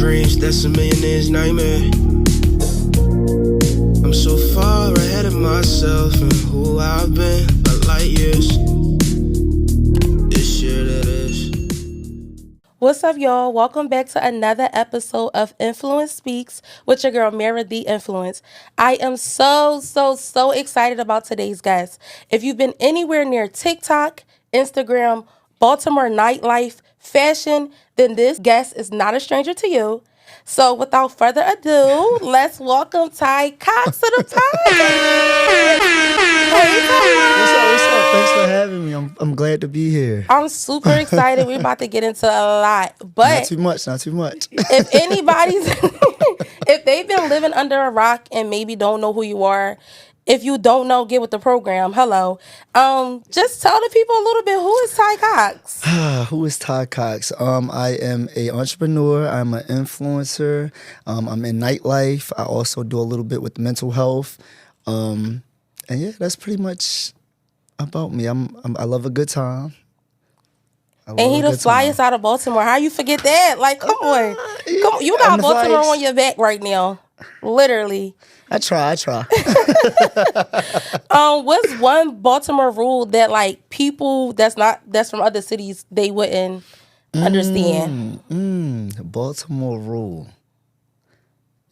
dreams, that's a millionaire's nightmare. I'm so far ahead of myself and who I've been by light years. This year that is. What's up, y'all? Welcome back to another episode of Influence Speaks with your girl, Mara the Influence. I am so excited about today's guest. If you've been anywhere near TikTok, Instagram, Baltimore nightlife, fashion, then this guest is not a stranger to you. So without further ado, let's welcome Ty Cox to the podcast. Hey, Ty. What's up? Thanks for having me. I'm glad to be here. I'm super excited. We're about to get into a lot. But Not too much. If anybody's, if they've been living under a rock and maybe don't know who you are, if you don't know, get with the program. Hello. Just tell the people a little bit, who is Ty Cox? Who is Ty Cox? I am an entrepreneur. I'm an influencer. I'm in nightlife. I also do a little bit with mental health. And yeah, that's pretty much about me. I love a good time. And he the flyest out of Baltimore. How you forget that? Like, come on. You got Baltimore on your back right now. Literally. I try. What's one Baltimore rule that like people that's from other cities they wouldn't understand? Baltimore rule.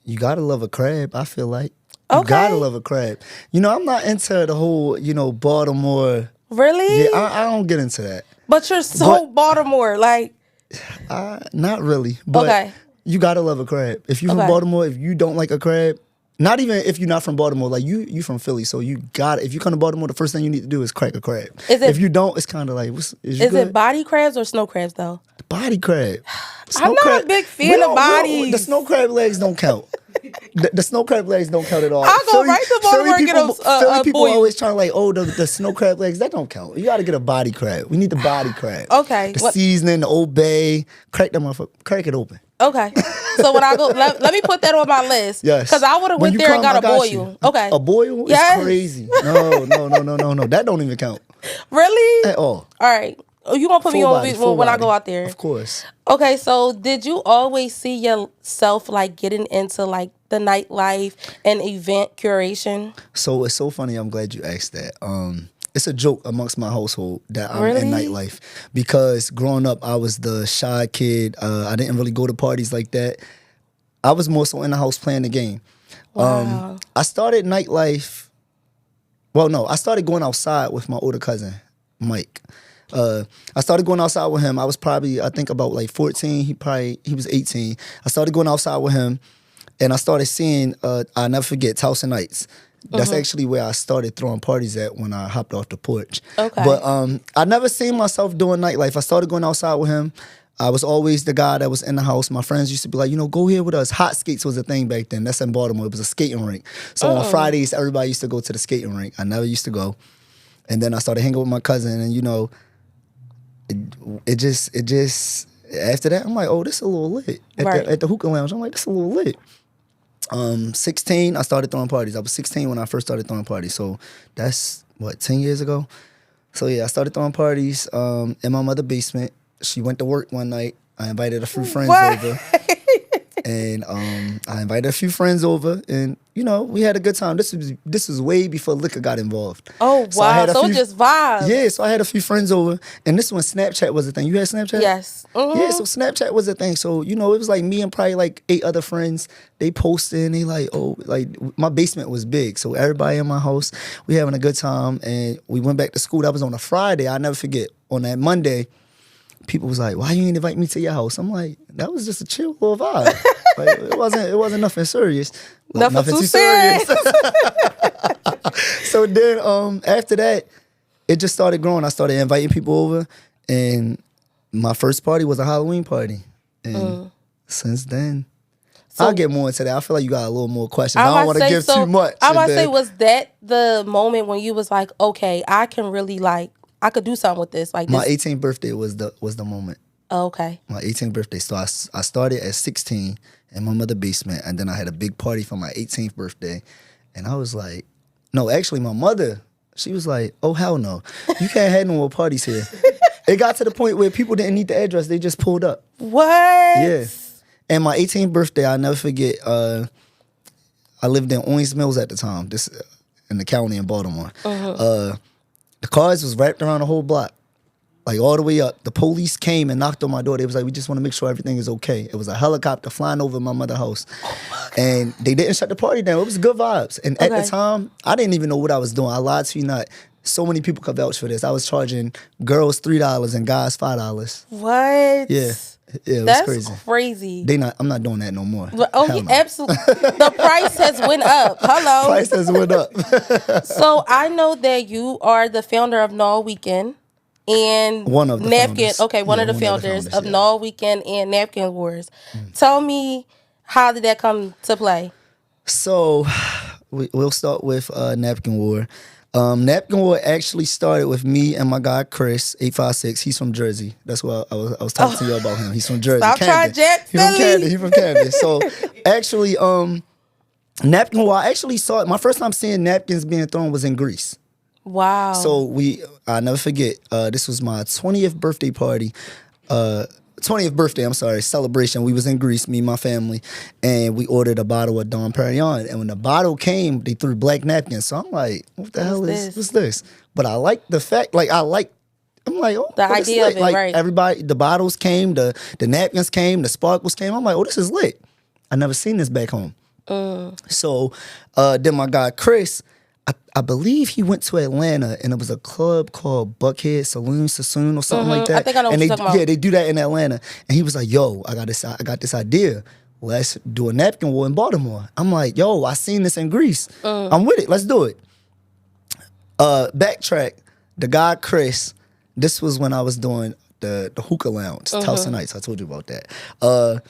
You gotta love a crab, I feel like. Okay. You gotta love a crab. You know, I'm not into the whole, Baltimore. Really? Yeah, I don't get into that. But you're so Baltimore, like. Not really. But okay. You gotta love a crab. If you're from Baltimore, if you don't like a crab, not even if you're not from Baltimore, like you from Philly, so if you come to Baltimore, the first thing you need to do is crack a crab. If you don't, it's kind of like, is it body crabs or snow crabs though? The body crab. I'm not a big fan of bodies. The snow crab legs don't count. The snow crab legs don't count at all. I'll go right to Baltimore and get a Philly people boil. always trying like, the snow crab legs, that don't count. You got to get a body crab. We need the body crab. Okay. The seasoning, the Old Bay, crack it open. Okay. So when I go, let me put that on my list. Yes. Because I would have went there and got a boil. Okay. A boil is crazy. No. That don't even count. Really? At all. All right. Oh, you gonna put me on when I go out there? Of course. Okay, so did you always see yourself like getting into like the nightlife and event curation? So it's so funny. I'm glad you asked that. It's a joke amongst my household that I'm really? in nightlife because growing up I was the shy kid. I didn't really go to parties like that. I was more so in the house playing the game. Wow. I started nightlife. Well, no, I started going outside with my older cousin, Mike. I started going outside with him. I was probably, I think about like 14. He was 18. I started going outside with him and I started seeing, I'll never forget, Towson Nights. That's actually where I started throwing parties at when I hopped off the porch. Okay. But I never seen myself doing nightlife. I started going outside with him. I was always the guy that was in the house. My friends used to be like, go here with us. Hot skates was a thing back then. That's in Baltimore. It was a skating rink. So on Fridays, everybody used to go to the skating rink. I never used to go. And then I started hanging with my cousin and, it just after that, I'm like, oh, this is a little lit. At the hookah lounge, I'm like, this is a little lit. 16, I started throwing parties. I was 16 when I first started throwing parties. So that's, 10 years ago? So yeah, I started throwing parties in my mother's basement. She went to work one night. I invited a few friends over. And I invited a few friends over and, we had a good time. This was way before liquor got involved. Oh, wow. So just vibes. Yeah, so I had a few friends over. And this is when Snapchat was a thing. You had Snapchat? Yes. Mm-hmm. Yeah, so Snapchat was a thing. So, it was like me and probably like 8 other friends. They posted and they like, my basement was big. So everybody in my house, we having a good time. And we went back to school. That was on a Friday. I'll never forget. On that Monday, people was like, why you ain't invite me to your house? I'm like, that was just a chill little vibe. Like, it wasn't nothing serious. Nothing too serious. So then after that, it just started growing. I started inviting people over and my first party was a Halloween party. And since then, I'll get more into that. I feel like you got a little more questions. I don't want to give too much. I was about to say, was that the moment when you was like, okay, I can really I could do something with this. Like my 18th birthday was the moment. Oh, okay. My 18th birthday. So I started at 16 in my mother's basement, and then I had a big party for my 18th birthday. And I was like, no, actually my mother, she was like, oh, hell no. You can't have no more parties here. It got to the point where people didn't need the address. They just pulled up. What? Yeah. And my 18th birthday, I'll never forget. I lived in Owings Mills at the time, this in the county in Baltimore. The cars was wrapped around the whole block, like all the way up. The police came and knocked on my door. They was like, we just want to make sure everything is okay. It was a helicopter flying over my mother's house. And they didn't shut the party down. It was good vibes. And at the time, I didn't even know what I was doing. I lied to you not. So many people could vouch for this. I was charging girls $3 and guys $5. What? Yeah, it was That's crazy. I'm not doing that no more. Oh, yeah, absolutely. The price has went up. Hello. Price has went up. So I know that you are the founder of Null Weekend and one of the Napkin. founders. Okay, one of the founders of Null Weekend and Napkin Wars. Tell me, how did that come to play? So we'll start with Napkin War. Napkin War actually started with me and my guy Chris, 856. He's from Jersey. That's what I was talking to you about him. He's from Jersey. Stop trying to jet Philly. He's from Camden. So actually, Napkin War, I actually saw it. My first time seeing napkins being thrown was in Greece. Wow. So I'll never forget, this was my 20th birthday party. 20th birthday, celebration. We was in Greece, me and my family, and we ordered a bottle of Dom Perignon. And when the bottle came, they threw black napkins. So I'm like, what's this? But I like the fact, I'm like, oh, the idea of it, like, right? Everybody, the bottles came, the napkins came, the sparkles came. I'm like, oh, this is lit. I never seen this back home. So then my guy Chris, I believe he went to Atlanta, and it was a club called Buckhead Sassoon or something like that. I think I know what you're talking about. Yeah, they do that in Atlanta. And he was like, yo, I got this idea. Let's do a napkin war in Baltimore. I'm like, yo, I seen this in Greece. I'm with it. Let's do it. Backtrack. The guy Chris, this was when I was doing the hookah lounge, Towson Nights. I told you about that.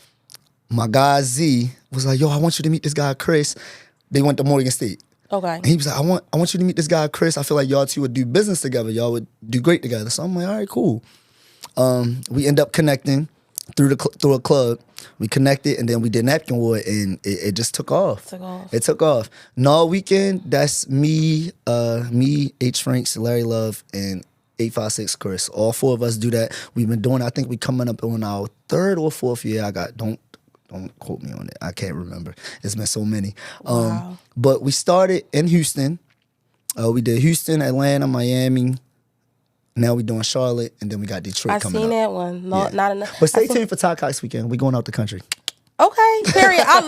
My guy Z was like, yo, I want you to meet this guy Chris. They went to Morgan State. Okay. And he was like, I want you to meet this guy Chris. I feel like y'all two would do business together. Y'all would do great together. So I'm like, all right, cool. We end up connecting through a club. We connected, and then we did Napkin War, and it just took off. It took off. Null Weekend, that's me, H. Franks, Larry Love, and 856 Chris. All four of us do that. We've been doing, I think we coming up on our third or fourth year. Don't quote me on it. I can't remember. It's been so many. Wow. But we started in Houston. We did Houston, Atlanta, Miami. Now we're doing Charlotte, and then we got Detroit coming up. I seen that one. No, not enough. But stay tuned for Ty Cox weekend. We're going out the country. Okay, period. I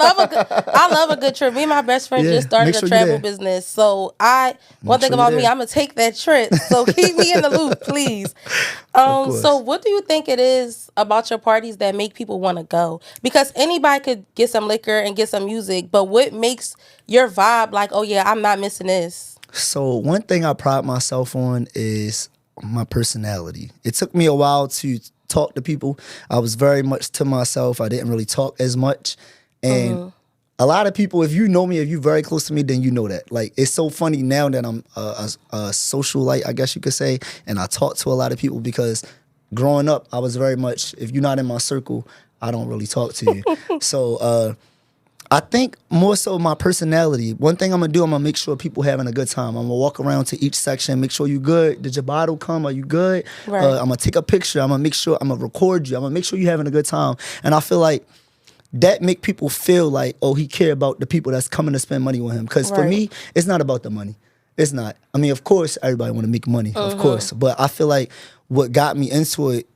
love a good trip. Me and my best friend just started a travel business. So one thing about me, I'm gonna take that trip. So keep me in the loop, please. So what do you think it is about your parties that make people want to go? Because anybody could get some liquor and get some music, but what makes your vibe like, oh yeah, I'm not missing this? So one thing I pride myself on is my personality. It took me a while to talk to people. I was very much to myself. I didn't really talk as much. And a lot of people, if you know me, if you're very close to me, then you know that. Like, it's so funny now that I'm a socialite, I guess you could say, and I talk to a lot of people because growing up, I was very much, if you're not in my circle, I don't really talk to you. So I think more so my personality. One thing I'm going to do, I'm going to make sure people having a good time. I'm going to walk around to each section, make sure you good. Did your bottle come? Are you good? Right. I'm going to take a picture. I'm going to make sure, I'm going to record you. I'm going to make sure you're having a good time. And I feel like that make people feel like, oh, he care about the people that's coming to spend money with him. Because for me, it's not about the money. It's not. I mean, of course, everybody want to make money, of course. But I feel like what got me into it,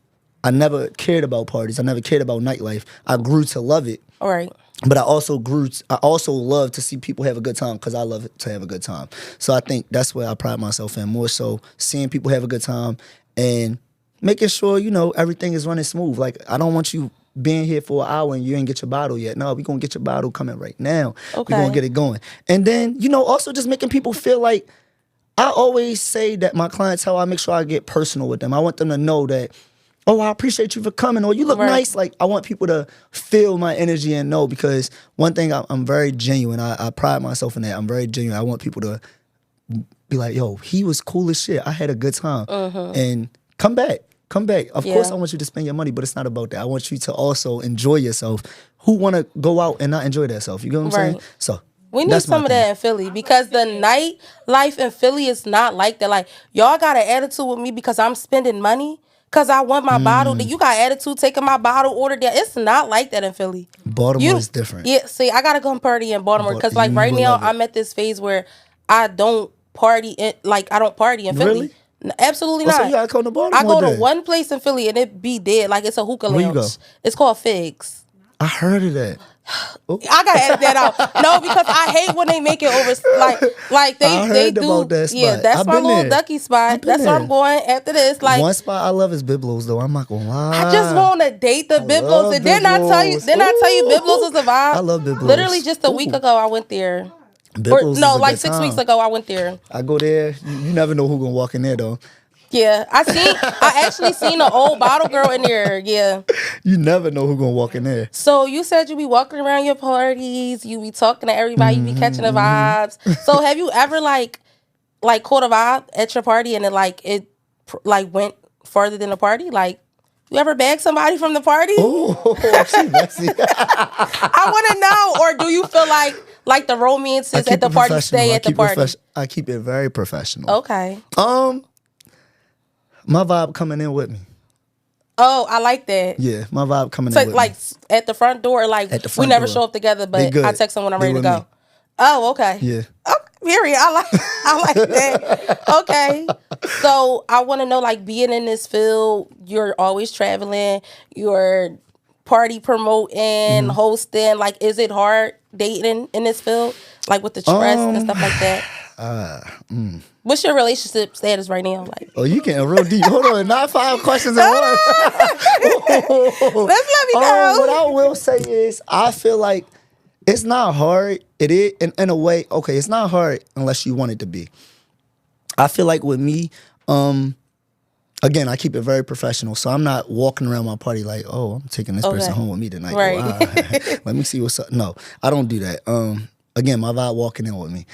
I never cared about parties. I never cared about nightlife. I grew to love it. All right. But I also love to see people have a good time because I love to have a good time. So I think that's where I pride myself in, more so seeing people have a good time and making sure, everything is running smooth. Like, I don't want you being here for an hour and you ain't get your bottle yet. No, we're going to get your bottle coming right now. Okay. We're going to get it going. And then, also just making people feel like, I always say that my clientele, I make sure I get personal with them. I want them to know that, oh, I appreciate you for coming, or you look nice. Like, I want people to feel my energy and know, because one thing, I'm very genuine. I pride myself in that. I'm very genuine. I want people to be like, yo, he was cool as shit. I had a good time. And come back. Of course, I want you to spend your money, but it's not about that. I want you to also enjoy yourself. Who want to go out and not enjoy themselves? You get what I'm saying? So we need some of that in Philly, because the nightlife in Philly is not like that. Like, y'all got an attitude with me because I'm spending money. Because I want my bottle. You got attitude taking my bottle order down. It's not like that in Philly. Baltimore is different. Yeah, see, I got to come party in Baltimore. Because, like, right now, I'm at this phase where I don't party in Philly. Really? Absolutely So not. you gotta come to Baltimore. I go then. to one place in Philly and it be dead. Like, it's a hookah lounge. Where you go? It's called Figs. I heard of that. I gotta edit that out. No, because I hate when they make it over. Like they do. About that spot. Yeah, that's my little ducky spot. That's where I'm going after this. Like, one spot I love is Biblos though. I'm not gonna lie. I just want to date the Biblos, and then I tell you, Biblos is a vibe. I love Biblos. Literally just a week ago, I went there. Biblos is a good 6 time. weeks ago, I went there. I go there. You never know who gonna walk in there though. Yeah, I actually seen an old bottle girl in there. Yeah. You never know who gonna walk in there. So you said you be walking around your parties, you be talking to everybody, you be catching the vibes. So have you ever like caught a vibe at your party and it went further than the party? Like, you ever bag somebody from the party? Oh, she messy. I want to know. Or do you feel like the romances at the party stay at the party? I keep it very professional. Okay. My vibe coming in with me. Oh, I like that. Yeah, my vibe coming So in with like me. at the front door, like At the we front never door. show up together, but good. I text them when I'm They ready to with go. me. Oh, okay. Yeah. Oh, period. I like that. Okay. So I want to know, like, being in this field, you're always traveling, you're party promoting, hosting. Like, is it hard dating in this field? Like with the trust and stuff like that? What's your relationship status right now? Like, Oh, you getting real deep. Hold on, not 5 questions in one. let's let me know. What I will say is, I feel like it's not hard. It is, in a way, okay, it's not hard unless you want it to be. I feel like with me, again, I keep it very professional. So I'm not walking around my party like, oh, I'm taking this person home with me tonight. Right. Wow. Let me see what's up. No, I don't do that. Again, my vibe walking in with me.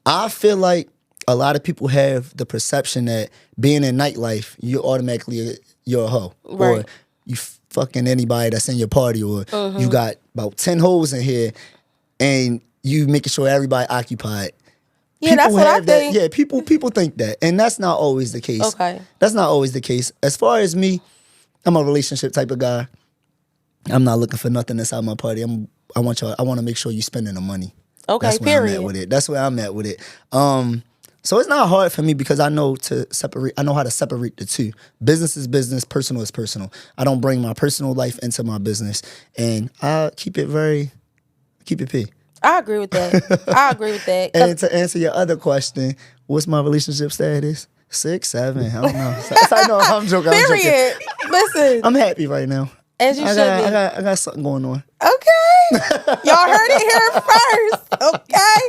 I feel like a lot of people have the perception that being in nightlife, you're a hoe. Right. Or you fucking anybody that's in your party, or you got about 10 hoes in here and you making sure everybody occupied. Yeah, that's what I think. Yeah, people think that. And that's not always the case. Okay. That's not always the case. As far as me, I'm a relationship type of guy. I'm not looking for nothing inside my party. I want to make sure you're spending the money. Okay, That's where period. I'm at with it. That's where I'm at with it. So it's not hard for me because I know how to separate the two. Business is business, personal is personal. I don't bring my personal life into my business, and I keep it P. I agree with that. And to answer your other question, what's my relationship status? 6, 7, I don't know. No, I'm joking. Period. Listen. I'm happy right now. As you should be. I got something going on. Okay. Y'all heard it here first. Okay.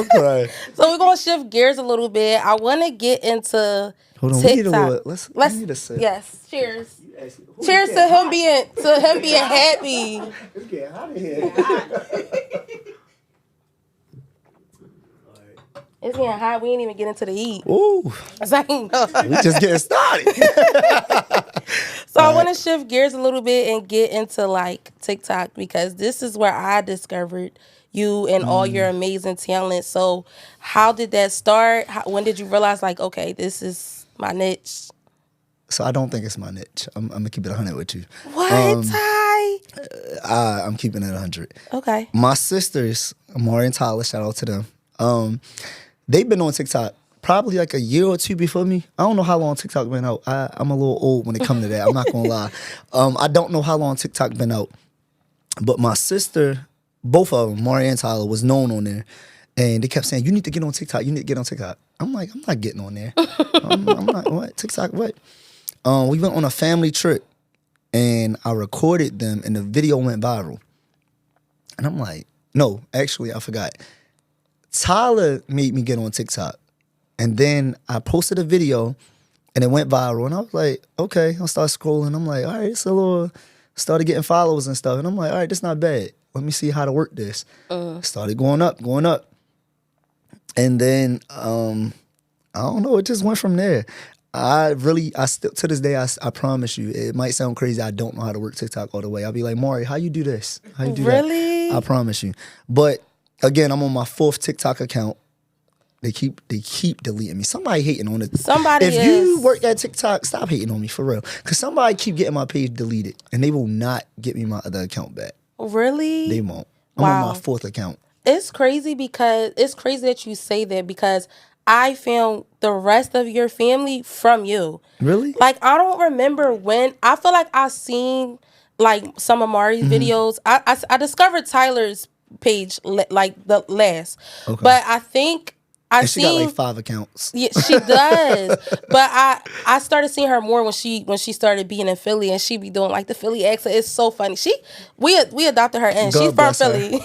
Okay. So we're gonna shift gears a little bit. I wanna get into Hold on, TikTok. we need a sip. Yes. Cheers. Cheers to him being happy. It's getting hot in here. It's getting hot. We ain't even get into the heat. Ooh. We just getting started. So I want to shift gears a little bit and get into like TikTok, because this is where I discovered you and all your amazing talent. So how did that start? When did you realize like, okay, this is my niche? So I don't think it's my niche. I'm gonna keep it 100 with you. What, Ty? I'm keeping it 100. Okay. My sisters, Maury and Tyler, shout out to them. They've been on TikTok probably like a year or two before me. I don't know how long TikTok been out. I'm a little old when it comes to that. I'm not gonna lie. I don't know how long TikTok been out. But my sister, both of them, Maury and Tyler, was known on there. And they kept saying, you need to get on TikTok. You need to get on TikTok. I'm like, I'm not getting on there. I'm not, what? TikTok, what? We went on a family trip. And I recorded them. And the video went viral. And I'm like, no, actually, I forgot. Tyler made me get on TikTok. And then I posted a video and it went viral. And I was like, okay, I'll start scrolling. I'm like, all right, it's a little, started getting followers and stuff. And I'm like, all right, this not bad. Let me see how to work this. Started going up. And then, I don't know, it just went from there. I still, to this day, I promise you, it might sound crazy. I don't know how to work TikTok all the way. I'll be like, Maury, how you do this? How you do Really? that? I promise you. But again, I'm on my 4th TikTok account. They keep deleting me. Somebody hating on it. Somebody If you work at TikTok, stop hating on me for real. Because somebody keep getting my page deleted, and they will not get me my other account back. Really? They won't. I'm Wow. on my 4th account. It's crazy that you say that because I found the rest of your family from you. Really? Like, I don't remember when. I feel like I seen like some of Mari's videos. I discovered Tyler's page like the last, but I think And she got like 5 accounts. Yeah, she does. But I started seeing her more when she started being in Philly, and she be doing like the Philly accent. It's so funny. We adopted her, and she's from Philly.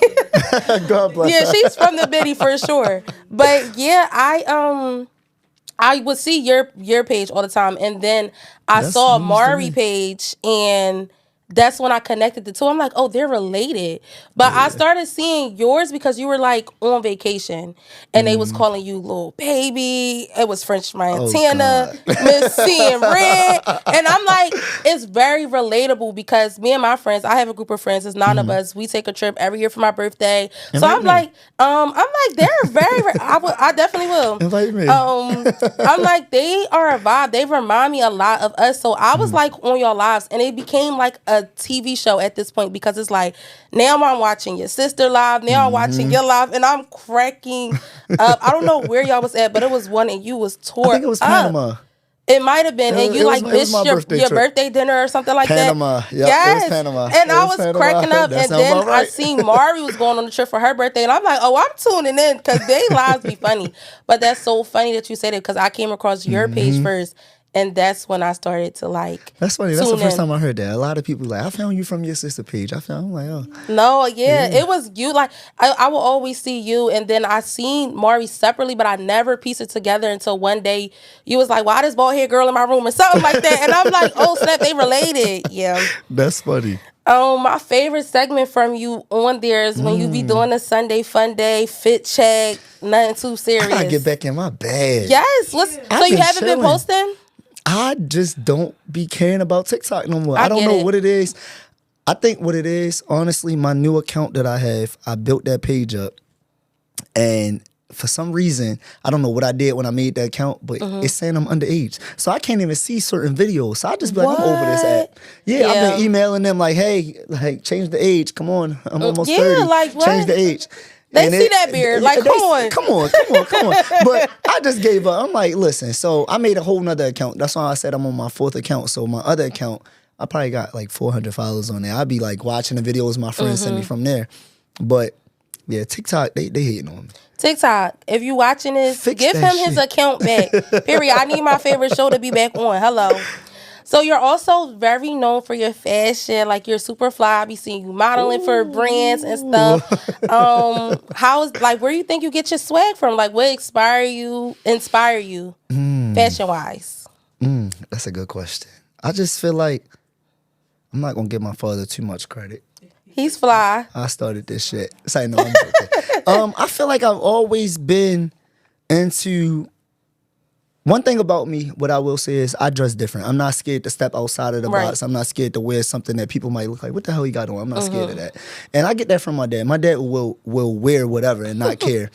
God bless Yeah, her. she's from the Biddy for sure. But yeah, I would see your page all the time, and then I That's saw a news to Mari me. page, and that's when I connected the two. I'm like, oh, they're related. But I started seeing yours because you were like on vacation, and they was calling you little baby. It was French Montana, Miss C and Red, and I'm like, it's very relatable because me and my friends, I have a group of friends. It's 9 of us. We take a trip every year for my birthday. So I'm like, they're very. I definitely will. Invite me. I'm like, they are a vibe. They remind me a lot of us. So I was like on your lives, and it became like a TV show at this point because it's like, now I'm watching your sister live, now I'm watching your live, and I'm cracking up. I don't know where y'all was at, but it was one and you was tore I think it was up. Panama. It might have been, and you like missed your birthday dinner or something like Panama. that. Yep, yes, it was Panama. And It I was was Panama. cracking up, That and sound then about right. I seen Mari was going on the trip for her birthday, and I'm like, oh, I'm tuning in because they lives be funny. But that's so funny that you said it because I came across your page first, and that's when I started to like. That's funny. That's the tune first in. time I heard that. A lot of people like, I found you from your sister page. I'm like, oh. No, it was you. Like I will always see you, and then I seen Mari separately, but I never pieced it together until one day you was like, "Why this bald head girl in my room?" or something like that, and I'm like, "Oh snap, they related." Yeah. That's funny. My favorite segment from you on there is when you be doing a Sunday fun day, fit check, nothing too serious. I gotta get back in my bag. Yes. So you been haven't been chilling. posting? I just don't be caring about TikTok no more. I I don't get know it. what it is. I think what it is, honestly, my new account that I have, I built that page up. And for some reason, I don't know what I did when I made that account, but it's saying I'm underage. So I can't even see certain videos. So I just be like, I'm over this app. Yeah, I've been emailing them like, hey, like change the age. Come on. I'm almost 30. like, what? Change the age. They see that beard. Like, come on. Come on. But I just gave up. I'm like, listen, so I made a whole nother account. That's why I said I'm on my 4th account. So my other account, I probably got like 400 followers on there. I'd be like watching the videos my friends send me from there. But yeah, TikTok, they hating on me. TikTok, if you watching this, Fix give that him his shit. account back. Period. I need my favorite show to be back on. Hello. So you're also very known for your fashion, like you're super fly. I be seeing you modeling for brands and stuff. Where do you think you get your swag from? Like, what inspire you fashion wise? That's a good question. I just feel like I'm not gonna give my father too much credit. He's fly. I started this shit. It's like, no, I'm joking. I feel like I've always been into. One thing about me, what I will say is I dress different. I'm not scared to step outside of the box. I'm not scared to wear something that people might look like, what the hell he got on? I'm not scared of that. And I get that from my dad. My dad will wear whatever and not care.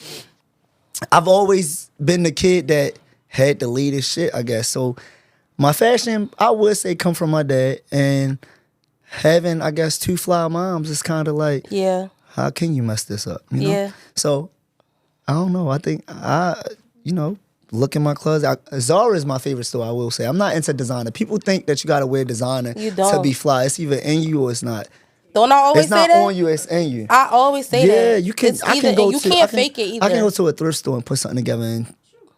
I've always been the kid that had the latest shit, I guess. So my fashion, I would say, come from my dad. And having, I guess, 2 fly moms is kind of like, how can you mess this up? You know? So I don't know. I think look in my closet. Zara is my favorite store, I will say. I'm not into designer. People think that you got to wear designer to be fly. It's either in you or it's not. Don't I always it's say that? It's not on you, it's in you. I always say that. Yeah, you can. You can't fake it either. I can go to a thrift store and put something together and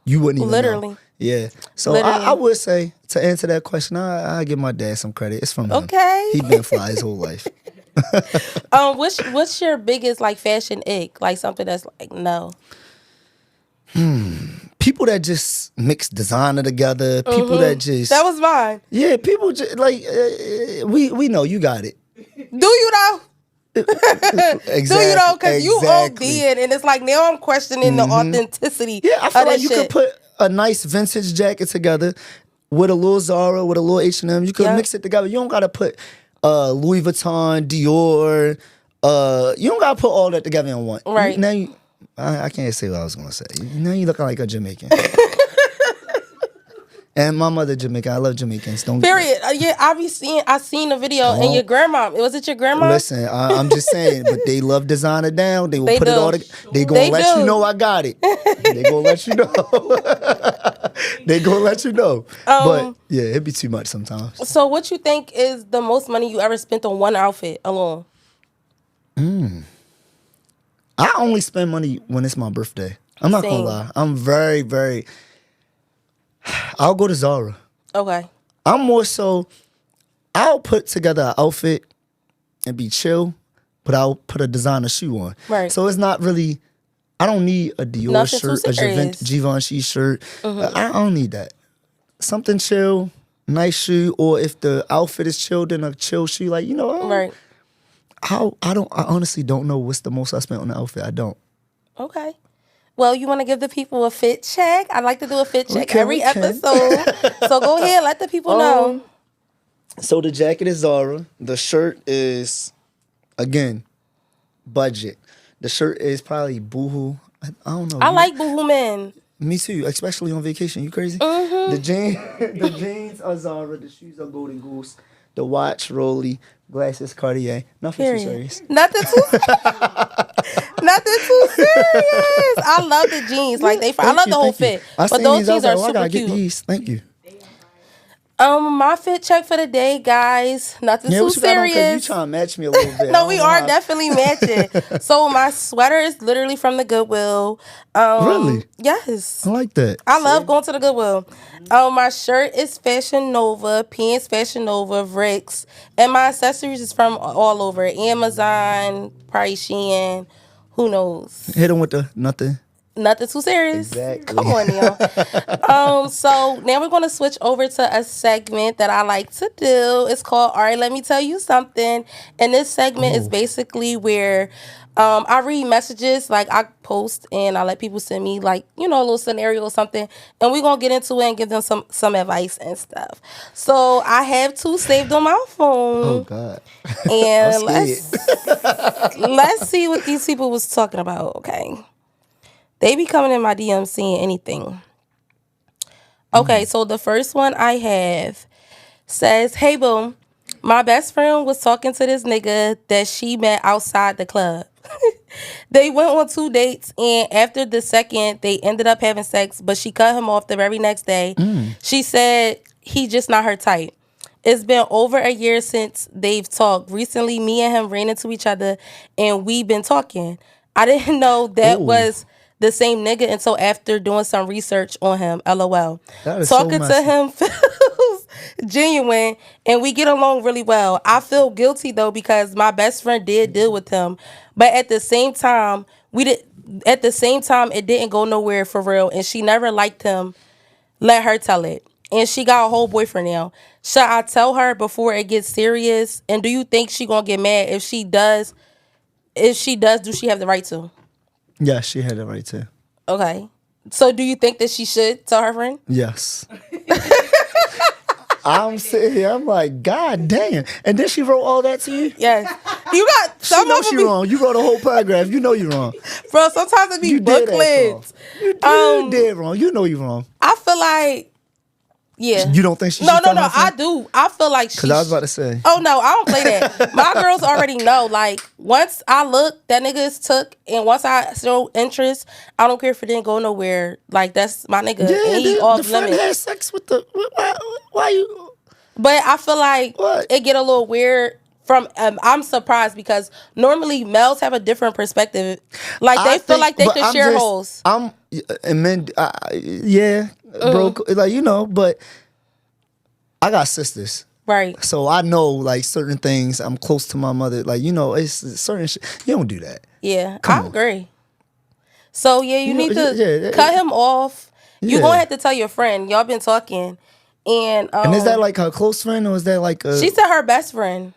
you wouldn't even know. Yeah. So I would say, to answer that question, I give my dad some credit. It's from him. Okay. He been fly his whole life. What's your biggest like fashion ick? Like something that's like no. People that just mix designer together. People that just that was mine. Yeah, people just like we know you got it. Do you though? Exactly. Do you know? Because you OD'ing, and it's like now I'm questioning the authenticity. Yeah, I feel of like that you shit. could put a nice vintage jacket together with a little Zara, with a little H&M. You could mix it together. You don't gotta put Louis Vuitton, Dior. You don't gotta put all that together in one. Right. Now I can't say what I was gonna say. You know, you look like a Jamaican. And my mother Jamaican. I love Jamaicans. Don't Period. Yeah, I seen the video, and your grandma. Was it your grandma? Listen, I'm just saying, but they love designer down. They will They put it do. all They gonna let you do. know I got it. They gonna let you know. They gonna let you know. But yeah, it'd be too much sometimes. So what you think is the most money you ever spent on one outfit alone? I only spend money when it's my birthday. I'm not gonna lie. I'm very, very. I'll go to Zara. Okay. I'm more so. I'll put together an outfit and be chill, but I'll put a designer shoe on. Right. So it's not really. I don't need a Dior Nothing shirt, too a serious. Givenchy shirt. I don't need that. Something chill, nice shoe, or if the outfit is chill, then a chill shoe. Like, you know, Right. I honestly don't know what's the most I spent on the outfit. I don't. Okay. Well, you want to give the people a fit check? I like to do a fit check can, every we can. episode. So go ahead, let the people know. So the jacket is Zara. The shirt is, again, budget. The shirt is probably Boohoo. I don't know. I like Boohoo Men. Me too, especially on vacation. You crazy? The jeans are Zara. The shoes are Golden Goose. The watch Rolly. Glasses Cartier. Nothing too serious. Nothing too serious. I love the jeans. Like I love the whole fit. But those jeans are super cute. These. Thank you. My fit check for the day, guys. Nothing too serious. You trying to match me a little bit. No, we are definitely matching. So my sweater is literally from the Goodwill. Really? Yes. I like that. I love going to the Goodwill. My shirt is Fashion Nova, pants Fashion Nova, Ricks, and my accessories is from all over. Amazon, probably Shein, who knows? Hit him with the nothing. Nothing too serious. Exactly. Come on, now. So now we're going to switch over to a segment that I like to do. It's called All Right, Let Me Tell You Something. And this segment is basically where I read messages, like I post and I let people send me like, you know, a little scenario or something. And we're going to get into it and give them some advice and stuff. So I have two saved on my phone. Oh, God. And let's see what these people was talking about, okay? They be coming in my DMs seeing anything. Okay, so the first one I have says, "Hey, boom, my best friend was talking to this nigga that she met outside the club. They went on 2 dates, and after the second, they ended up having sex, but she cut him off the very next day. She said he just not her type. It's been over a year since they've talked. Recently, me and him ran into each other, and we've been talking. I didn't know that was the same nigga until after doing some research on him. LOL. Talking to him feels genuine, and we get along really well. I feel guilty though because my best friend did deal with him, but at the same time, it didn't go nowhere for real, and she never liked him. Let her tell it. And she got a whole boyfriend now. Should I tell her before it gets serious? And do you think she gonna get mad if she does? If she does, do she have the right to?" Yeah, she had it right too. Okay. So do you think that she should tell her friend? Yes. I'm sitting here, I'm like, God damn. And then she wrote all that to you? Yes. You got She knows she wrong. You wrote a whole paragraph. You know you're wrong. Bro, sometimes it be You did that booklets. You did wrong. You know you're wrong. I feel like, yeah. You don't think she No, should no, tell no. her friend? I do. I feel like she. Because I was about to say. Oh no, I don't play that. My girls already know. Like once I look, that nigga is took, and once I show interest, I don't care if it didn't go nowhere. Like that's my nigga, Yeah, and he the off friend limits. had sex with the. Why you? But I feel like What? it get a little weird. I'm surprised because normally males have a different perspective. Like they feel like they can share holes. And men, yeah, bro. Like you know, but I got sisters. Right. So I know like certain things. I'm close to my mother. Like, you know, it's certain shit. You don't do that. Yeah, Come I on. agree. So yeah, you need to yeah, cut him off. You're Yeah. gonna have to tell your friend. Y'all been talking. And is that like her close friend or is that like a... She said her best friend.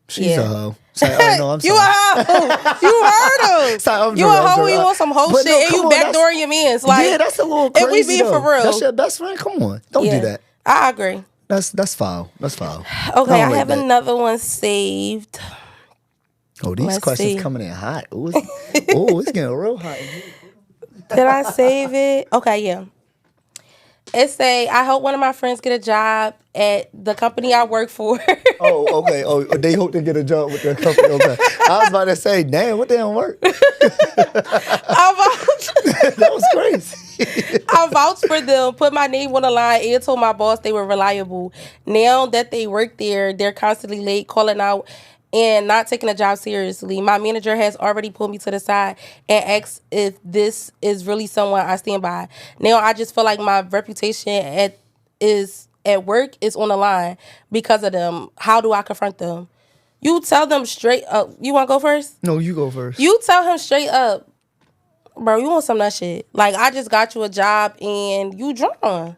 She's a hoe. Sorry, oh, no, I'm sorry. You a hoe. You heard him. Sorry, you a hoe when you want some hoe shit and you backdooring your mans. Like, yeah, that's a little crazy. If we being for real. That's your best friend? Come on. Don't do that. I agree. That's foul. That's foul. Okay, I have another one saved. Oh, these Let's questions see. coming in hot. Ooh, it's getting real hot in here. Did I save it? Okay, yeah. It say, I hope one of my friends get a job at the company I work for. Oh, okay. Oh, they hope to get a job with their company. Okay. I was about to say, damn, what damn work? I vouch. That was crazy. I vouched for them, put my name on the line, and told my boss they were reliable. Now that they work there, they're constantly late, calling out, and not taking the job seriously. My manager has already pulled me to the side and asked if this is really someone I stand by. Now I just feel like my reputation at work is on the line because of them. How do I confront them? You tell them straight up. You want to go first? No, you go first. You tell him straight up, bro, you want some of that shit. Like, I just got you a job and you drawn.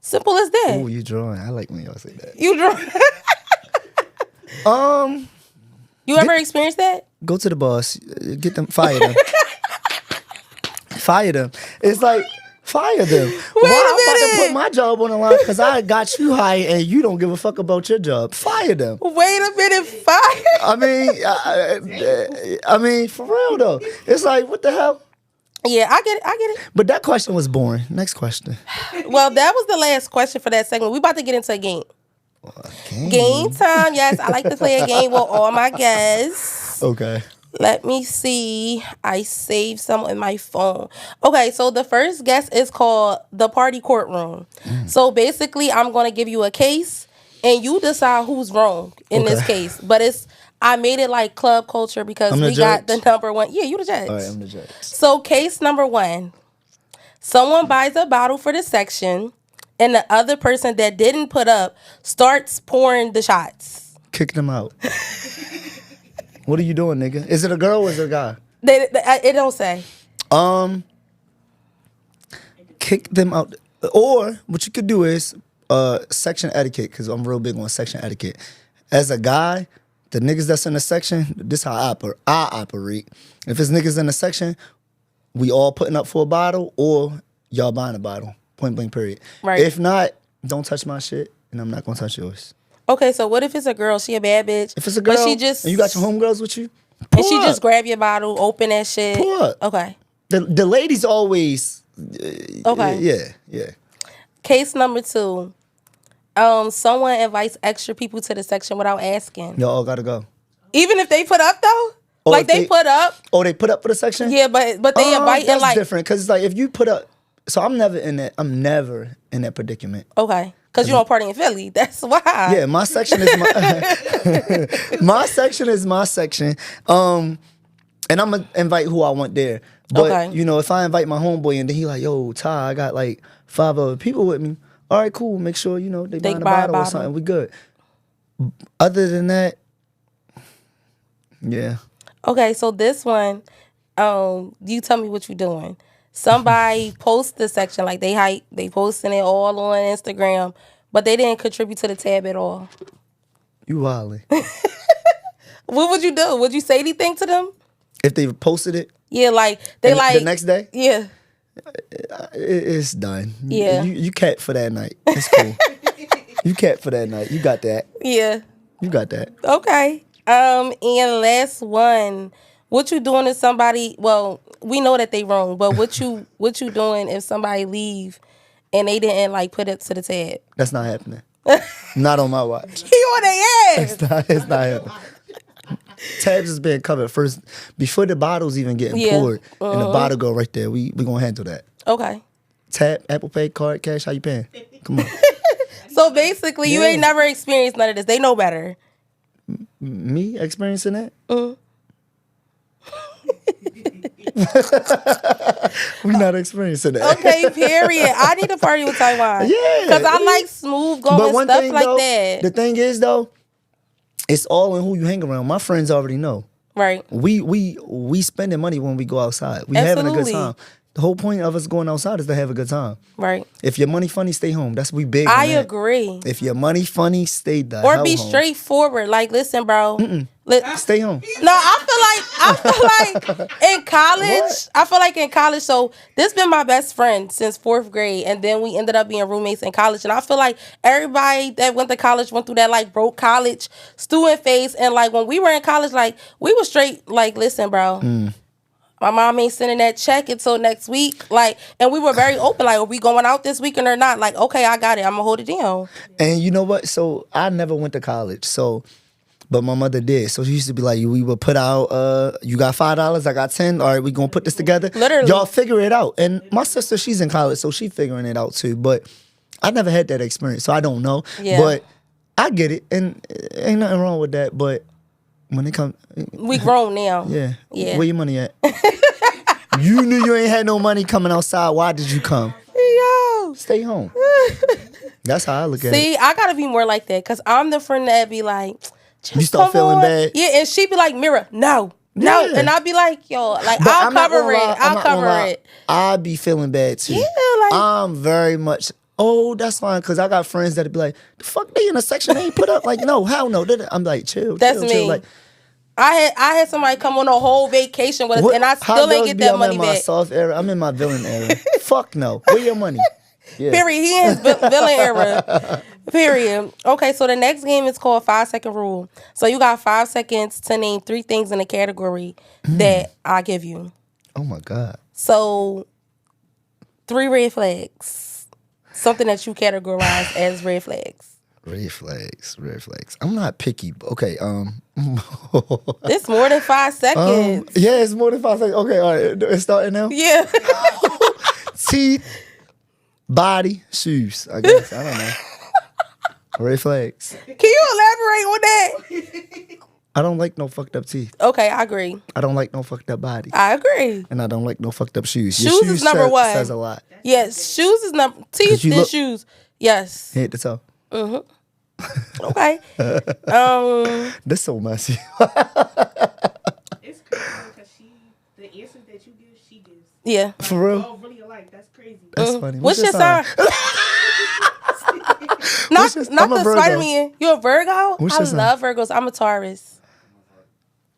Simple as that. Oh, you drawing. I like when y'all say that. You drawn. You ever experienced that? Go to the boss. Get them. Fire them. Fire them. It's like, fire them. Why I'm about to put my job on the line because I got you hired and you don't give a fuck about your job. Fire them. Wait a minute, fire. I mean, for real though. It's like, what the hell? Yeah, I get it. But that question was boring. Next question. Well, that was the last question for that segment. We about to get into a game. Game time. Yes, I like to play a game with all my guests. Okay. Let me see. I saved some in my phone. Okay, so the first guest is called the party courtroom. So basically, I'm going to give you a case, and you decide who's wrong in this case. But I made it like club culture because we got the number one. Yeah, you the judge. All right, I'm the judge. So case number 1. Someone buys a bottle for the section, and the other person that didn't put up starts pouring the shots. Kick them out. What are you doing, nigga? Is it a girl or is it a guy? It don't say. Kick them out. Or what you could do is section etiquette, because I'm real big on section etiquette. As a guy, the niggas that's in the section, this how I operate. If it's niggas in the section, we all putting up for a bottle or y'all buying a bottle. Point blank period. Right. If not, don't touch my shit and I'm not gonna touch yours. Okay, so what if it's a girl? She a bad bitch. If it's a girl, but she just, and you got your homegirls with you, and she just grab your bottle, open that shit. Pull up. Okay. The ladies always. Okay. Yeah. Case number 2. Someone invites extra people to the section without asking. Y'all all gotta go. Even if they put up though? Oh, like they put up? Oh, they put up for the section? Yeah, but they invite that's like different because like if you put up, so I'm never in that predicament. Okay. Because you don't party in Philly. That's why. Yeah, my section is my section is my section. And I'm gonna invite who I want there. But you know, if I invite my homeboy and then he like, yo, Ty, I got like 5 other people with me. All right, cool. Make sure, you know, they buy a bottle or something. We good. Other than that, yeah. Okay, so this one, you tell me what you're doing. Somebody posts the section, like they posting it all on Instagram, but they didn't contribute to the tab at all. You wildin'. What would you do? Would you say anything to them? If they posted it? Yeah, like they like the next day? Yeah. It's done. Yeah. You cat for that night. It's cool. You cat for that night. You got that. Yeah. You got that. Okay. And last one. What you doing if somebody, well, we know that they wrong, but what you doing if somebody leave and they didn't like put it to the tab? That's not happening. Not on my watch. He on their ass. It's not happening. Tabs is being covered first before the bottles even getting poured, and the bottle go right there. We gonna handle that. Okay. Tab, Apple Pay, card, cash. How you paying? Come on. So basically, you ain't never experienced none of this. They know better. Me experiencing that? We not experiencing that. Okay, period. I need to party with Taiwan. Yeah. Because I like smooth going stuff like though, that. The thing is though, it's all in who you hang around. My friends already know. Right. We spending money when we go outside. We having a good time. The whole point of us going outside is to have a good time. Right. If your money funny, stay home. That's we big. I agree. If your money funny, stay the or hell be home. straightforward. Like, listen, bro. Stay home. No, I feel I feel like in college, What? I feel like in college, so this been my best friend since 4th grade, and then we ended up being roommates in college. And I feel like everybody that went to college went through that like broke college student phase. And like when we were in college, like we were straight like, listen, bro. My mom ain't sending that check until next week. Like, and we were very open. Like, are we going out this weekend or not? Like, okay, I got it. I'm gonna hold it down. And you know what? So I never went to college. So, but my mother did. So she used to be like, we would put out, you got $5, I got 10. All right, we gonna put this together. Literally. Y'all figure it out. And my sister, she's in college, so she figuring it out too. But I never had that experience, so I don't know. Yeah. But I get it, and ain't nothing wrong with that. But when it comes, We grown now. yeah, Yeah. where your money at? You knew you ain't had no money coming outside. Why did you come? Yo. Stay home. That's how I look at it. See, I gotta be more like that because I'm the friend that be like, just You start come feeling on. bad? Yeah, and she be like, Mira, no. Yeah. And I'll be like, yo, like, But I'll I'm not cover gonna it. lie, I'm I'll not gonna cover lie. it. I be feeling bad too. Yeah, like, I'm very much. Oh, that's fine. Cause I got friends that be like, the fuck they in a section they ain't put up. Like, no, hell no. I'm like, chill. That's chill, me. Chill. Like, I had somebody come on a whole vacation with us, what- and I how still ain't girls get be, that I'm money in my back. soft era. I'm in my villain era. Fuck no. Where your money? Yeah. Period. He in his villain era. Period. Okay, so the next game is called 5-second rule. So you got 5 seconds to name 3 things in a category that I give you. Oh my God. So 3 red flags. Something that you categorize as red flags. Red flags. Red flags. I'm not picky. Okay. It's more than 5 seconds. Yeah, it's more than 5 seconds. Okay, all right. It's starting now. Yeah. Teeth, body, shoes. I guess. I don't know. Red flags. Can you elaborate on that? I don't like no fucked up teeth. Okay, I agree. I don't like no fucked up body. I agree. And I don't like no fucked up shoes. Your Shoes is number one. Says a lot. Yes, shoes is number. Teeth you and look- shoes. Yes. Head to toe. Okay. That's so messy. It's crazy because the answers that you give, she gives. Yeah. For real? Oh, really alike. That's crazy. That's funny. What's your sign? What's your- Not I'm a the Virgo. Spider-Man. You a Virgo? What's I your sign? love Virgos. I'm a Taurus.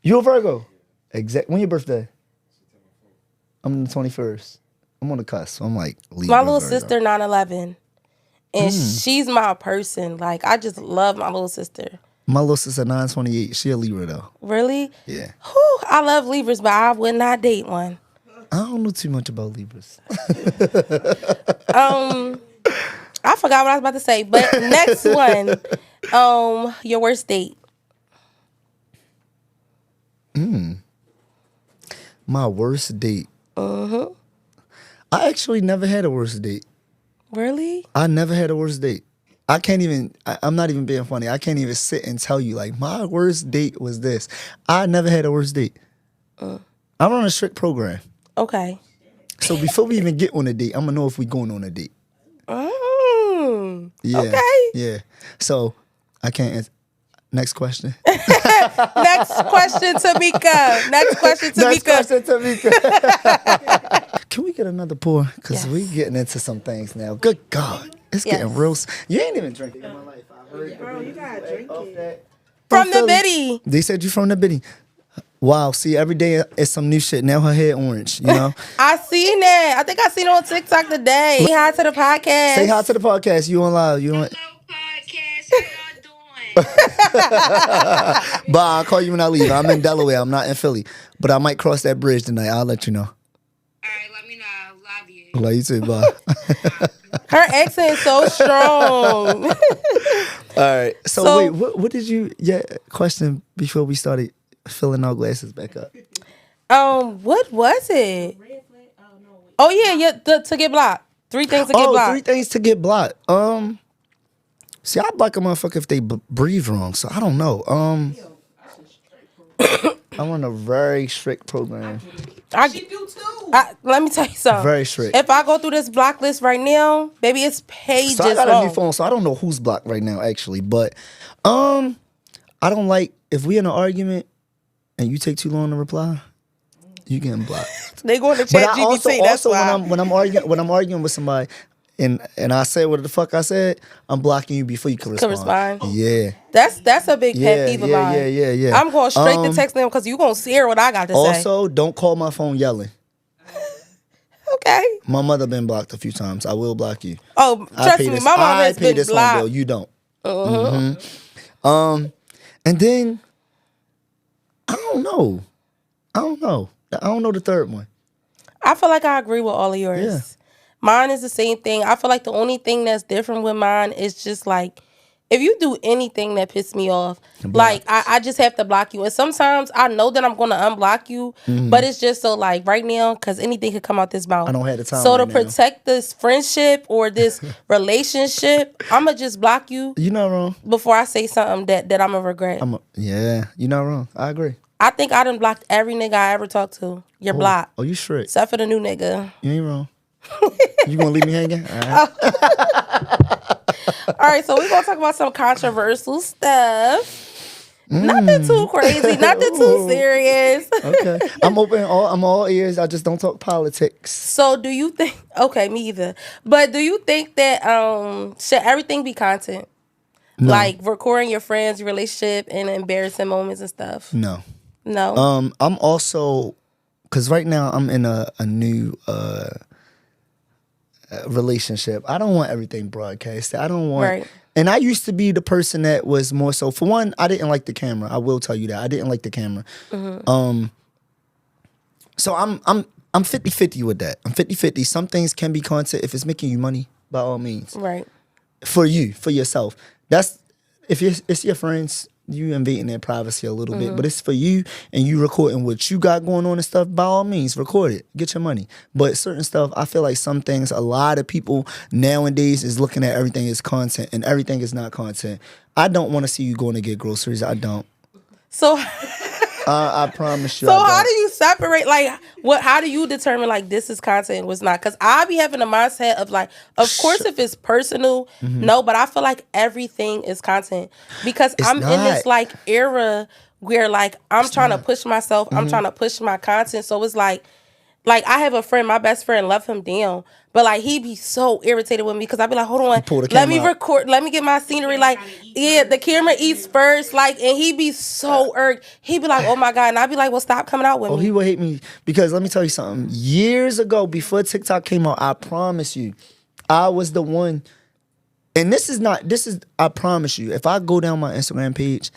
You a Virgo? Exact. When your birthday? I'm the 21st. I'm on the cusp. I'm like Libra, My little Virgo. sister 9/11. And she's my person. Like, I just love my little sister. My little sister 9/28. She a Libra though. Really? Yeah. Whew, I love Libras, but I would not date one. I don't know too much about Libras. I forgot what I was about to say. But next one, your worst date. My worst date. I actually never had a worst date. Really? I never had a worst date. I can't even, I'm not even being funny. I can't even sit and tell you, like, my worst date was this. I never had a worst date. I'm on a strict program. Okay. So before we even get on a date, I'm going to know if we going on a date. Yeah. Okay. Yeah. So I can't answer. Next question. Next question, Tamika. Next question, Tamika. Next question, Tamika. Can we get another pour? Because Yes. we getting into some things now. Good God. It's Yes. getting real. You ain't even drinking in my life. I heard Bro, you gotta drink it. From the Philly. Biddy. They said you from the Biddy. Wow. See, every day it's some new shit. Now her hair orange, you know? I seen it. I think I seen it on TikTok today. Say hi to the podcast. Say hi to the podcast. You on live. You on. Hello, podcast. How y'all doing? But I'll call you when I leave. I'm in Delaware. I'm not in Philly. But I might cross that bridge tonight. I'll let you know. All right, let me know. Love you. Love you too. Bye. Her accent is so strong. All right. So So- wait, what did you? Yeah. Question before we started filling our glasses back up. What was it? Oh yeah, to get blocked. 3 things to get blocked. 3 things to get blocked. See, I block a motherfucker if they breathe wrong. So I don't know. I'm on a very strict program. She do too. Let me tell you something. Very strict. If I go through this block list right now, baby, it's pages So I got a long. new phone, so I don't know who's blocked right now, actually. But I don't like if we in an argument and you take too long to reply, you getting blocked. They going to But chat I GBT. That's also why. when I'm arguing with somebody, and I said what the fuck I said, I'm blocking you before you can respond. Yeah. That's a big pet peeve of mine. Yeah. I'm going straight to text them because you gonna hear what I got to say. Also, don't call my phone yelling. Okay. My mother been blocked a few times. I will block you. Oh, trust me, my mom has been this blocked. phone bill. You don't. And then I don't know the third one. I feel like I agree with all of yours. Yeah. Mine is the same thing. I feel like the only thing that's different with mine is just like, if you do anything that pisses me off, like I just have to block you. And sometimes I know that I'm going to unblock you, but it's just so like right now, because anything could come out this mouth. I don't have the time. So right to protect this friendship or this relationship, I'm going to just block you. You're not wrong. Before I say something that I'm going to regret. You're not wrong. I agree. I think I done blocked every nigga I ever talked to. You're blocked. Oh, you straight. Except for the new nigga. You ain't wrong. You gonna leave me hanging? All right. All right, so we're gonna talk about some controversial stuff. Nothing too crazy, nothing too serious. Okay. I'm all ears. I just don't talk politics. So do you think okay, me either. But do you think that should everything be content? No. Like recording your friends' relationship and embarrassing moments and stuff? No. No. I'm also, because right now I'm in a new relationship. I don't want everything broadcasted. I don't want. Right. And I used to be the person that was more so. For one, I didn't like the camera. I will tell you that I didn't like the camera. So I'm 50-50 with that. I'm 50-50. Some things can be content if it's making you money, by all means. Right. For yourself. That's if it's your friends. You invading their privacy a little bit, but it's for you and you recording what you got going on and stuff. By all means, record it, get your money. But certain stuff, I feel like some things, a lot of people nowadays is looking at everything as content, and everything is not content. I don't want to see you going to get groceries. I don't. So I promise you. So how do you separate, like, how do you determine, like, this is content and what's not? Because I be having a mindset of, like, of course, if it's personal, no, but I feel like everything is content. Because I'm in this, like, era where, like, I'm trying to push myself. I'm trying to push my content. So it's like I have a friend, my best friend, love him down. But, like, he be so irritated with me because I be like, hold on, let me record, let me get my scenery. Like, yeah, the camera eats first. Like, and he be so irked. He be like, oh, my God. And I be like, well, stop coming out with me. Oh, he would hate me because let me tell you something. Years ago, before TikTok came out, I promise you, I was the one. And I promise you, if I go down my Instagram page,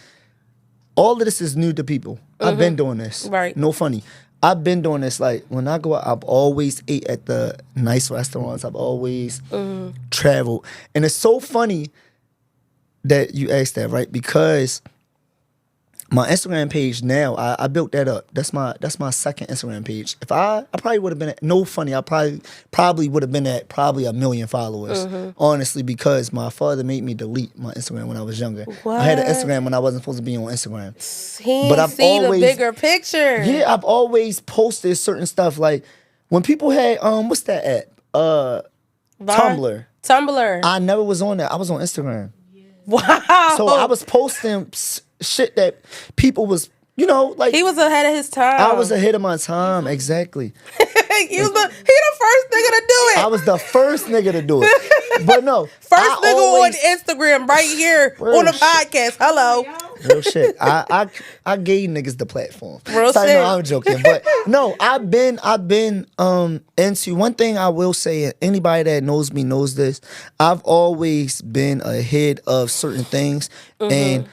all of this is new to people. I've been doing this. Right. No funny. I've been doing this. Like, when I go out, I've always ate at the nice restaurants. I've always traveled. And it's so funny that you asked that, right? Because my Instagram page now, I built that up. That's my second Instagram page. If I probably would have been at, no funny, I probably would have been at probably 1 million followers, honestly, because my father made me delete my Instagram when I was younger. What? I had an Instagram when I wasn't supposed to be on Instagram. He but I've see always, the bigger picture. Yeah, I've always posted certain stuff. Like, when people had, what's that app? Tumblr. I never was on that. I was on Instagram. Yeah. Wow. So I was posting shit that people was, like, he was ahead of his time. I was ahead of my time, exactly. he the first nigga to do it. I was the first nigga to do it. But no, first nigga on Instagram right here on the podcast. Hello. Real shit. I gave niggas the platform. Real shit. No, I'm joking. But no, I've been into one thing I will say, and anybody that knows me knows this, I've always been ahead of certain things and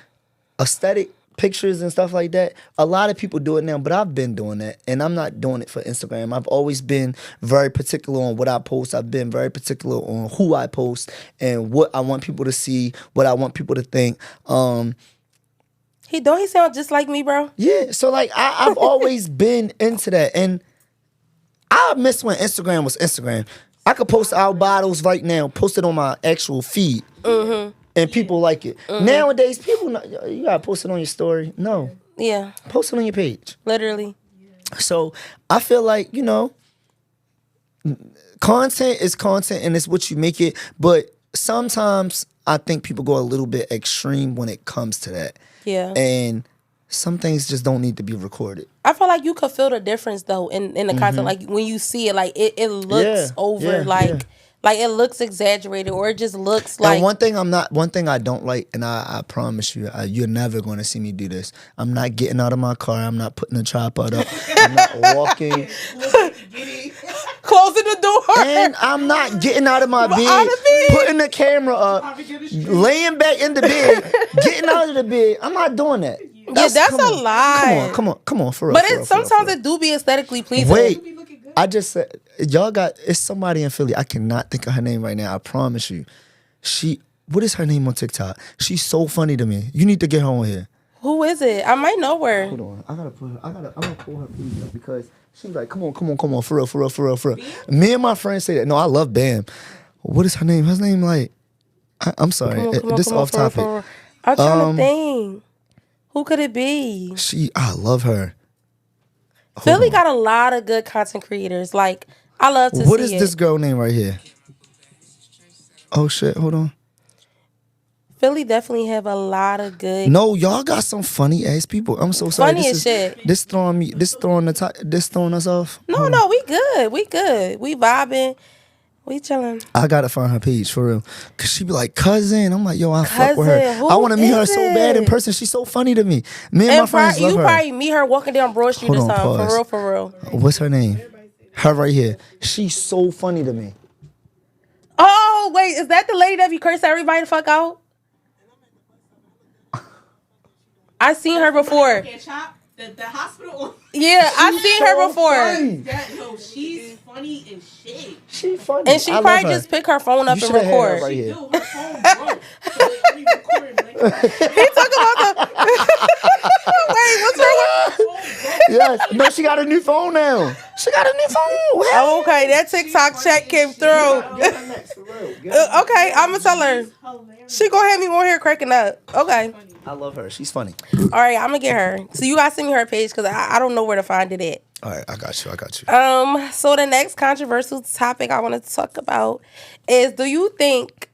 aesthetic pictures and stuff like that. A lot of people do it now, but I've been doing that, and I'm not doing it for Instagram. I've always been very particular on what I post. I've been very particular on who I post and what I want people to see, what I want people to think. He sound just like me, bro. Yeah, so like I've always been into that, and I miss when Instagram was Instagram. I could post our bottles right now, post it on my actual feed. And people like it. Nowadays, people, you gotta post it on your story. No. Yeah. Post it on your page. Literally. So I feel like, content is content and it's what you make it. But sometimes I think people go a little bit extreme when it comes to that. Yeah. And some things just don't need to be recorded. I feel like you could feel the difference though in the content. Like when you see it, like it looks Like it looks exaggerated, or it just looks like. And one thing I don't like, and I promise you, you're never going to see me do this. I'm not getting out of my car. I'm not putting the tripod up. I'm not walking. Closing the door. And I'm not getting out of my bed, putting the camera up, laying back in the bed, getting out of the bed. I'm not doing that. That's a lie. Come on, for real. But for real, sometimes for real. it do be aesthetically pleasing. Wait, I just said it's somebody in Philly. I cannot think of her name right now. I promise you. What is her name on TikTok? She's so funny to me. You need to get her on here. Who is it? I might know her. Hold on, I'm gonna pull her page up because she's like, come on, for real. Me and my friends say that. No, I love Bam. What is her name? Her name like, I'm sorry, this off topic. I'm trying to think. Who could it be? I love her. Philly got a lot of good content creators. Like, I love to see it. What is this girl name right here? Oh shit, hold on. Philly definitely have a lot of good. No, y'all got some funny ass people. I'm so sorry. Funny as shit. This throwing us off. No, we good. We vibing. We chilling. I gotta find her page for real. Cause she be like, cousin. I'm like, yo, I fuck with Cousin, her. who I wanna meet her is so it? bad in person. She's so funny to me. Me and my friends love you her. probably meet her walking down Broad Street Hold or on, something. pause. For real. What's her name? Her right here. She's so funny to me. Oh, wait. Is that the lady that be cursing everybody to fuck out? I seen her before. The hospital. Yeah, I seen her before. No, she's funny as shit. She funny. And she I love probably her. just pick her phone up You and shoulda had her record. right here. Dude, her phone broke. So they only recording like He talking about the. Wait, what's wrong with? Yes. No, she got a new phone now. She got a new phone. Oh, okay, that TikTok check came through. Get her next, for real. Get her next. Okay, I'm gonna tell her. She gonna have me on here cracking up. Okay. I love her. She's funny. All right, I'm gonna get her. So you guys send me her page because I don't know where to find it at. All right, I got you. So the next controversial topic I want to talk about is: do you think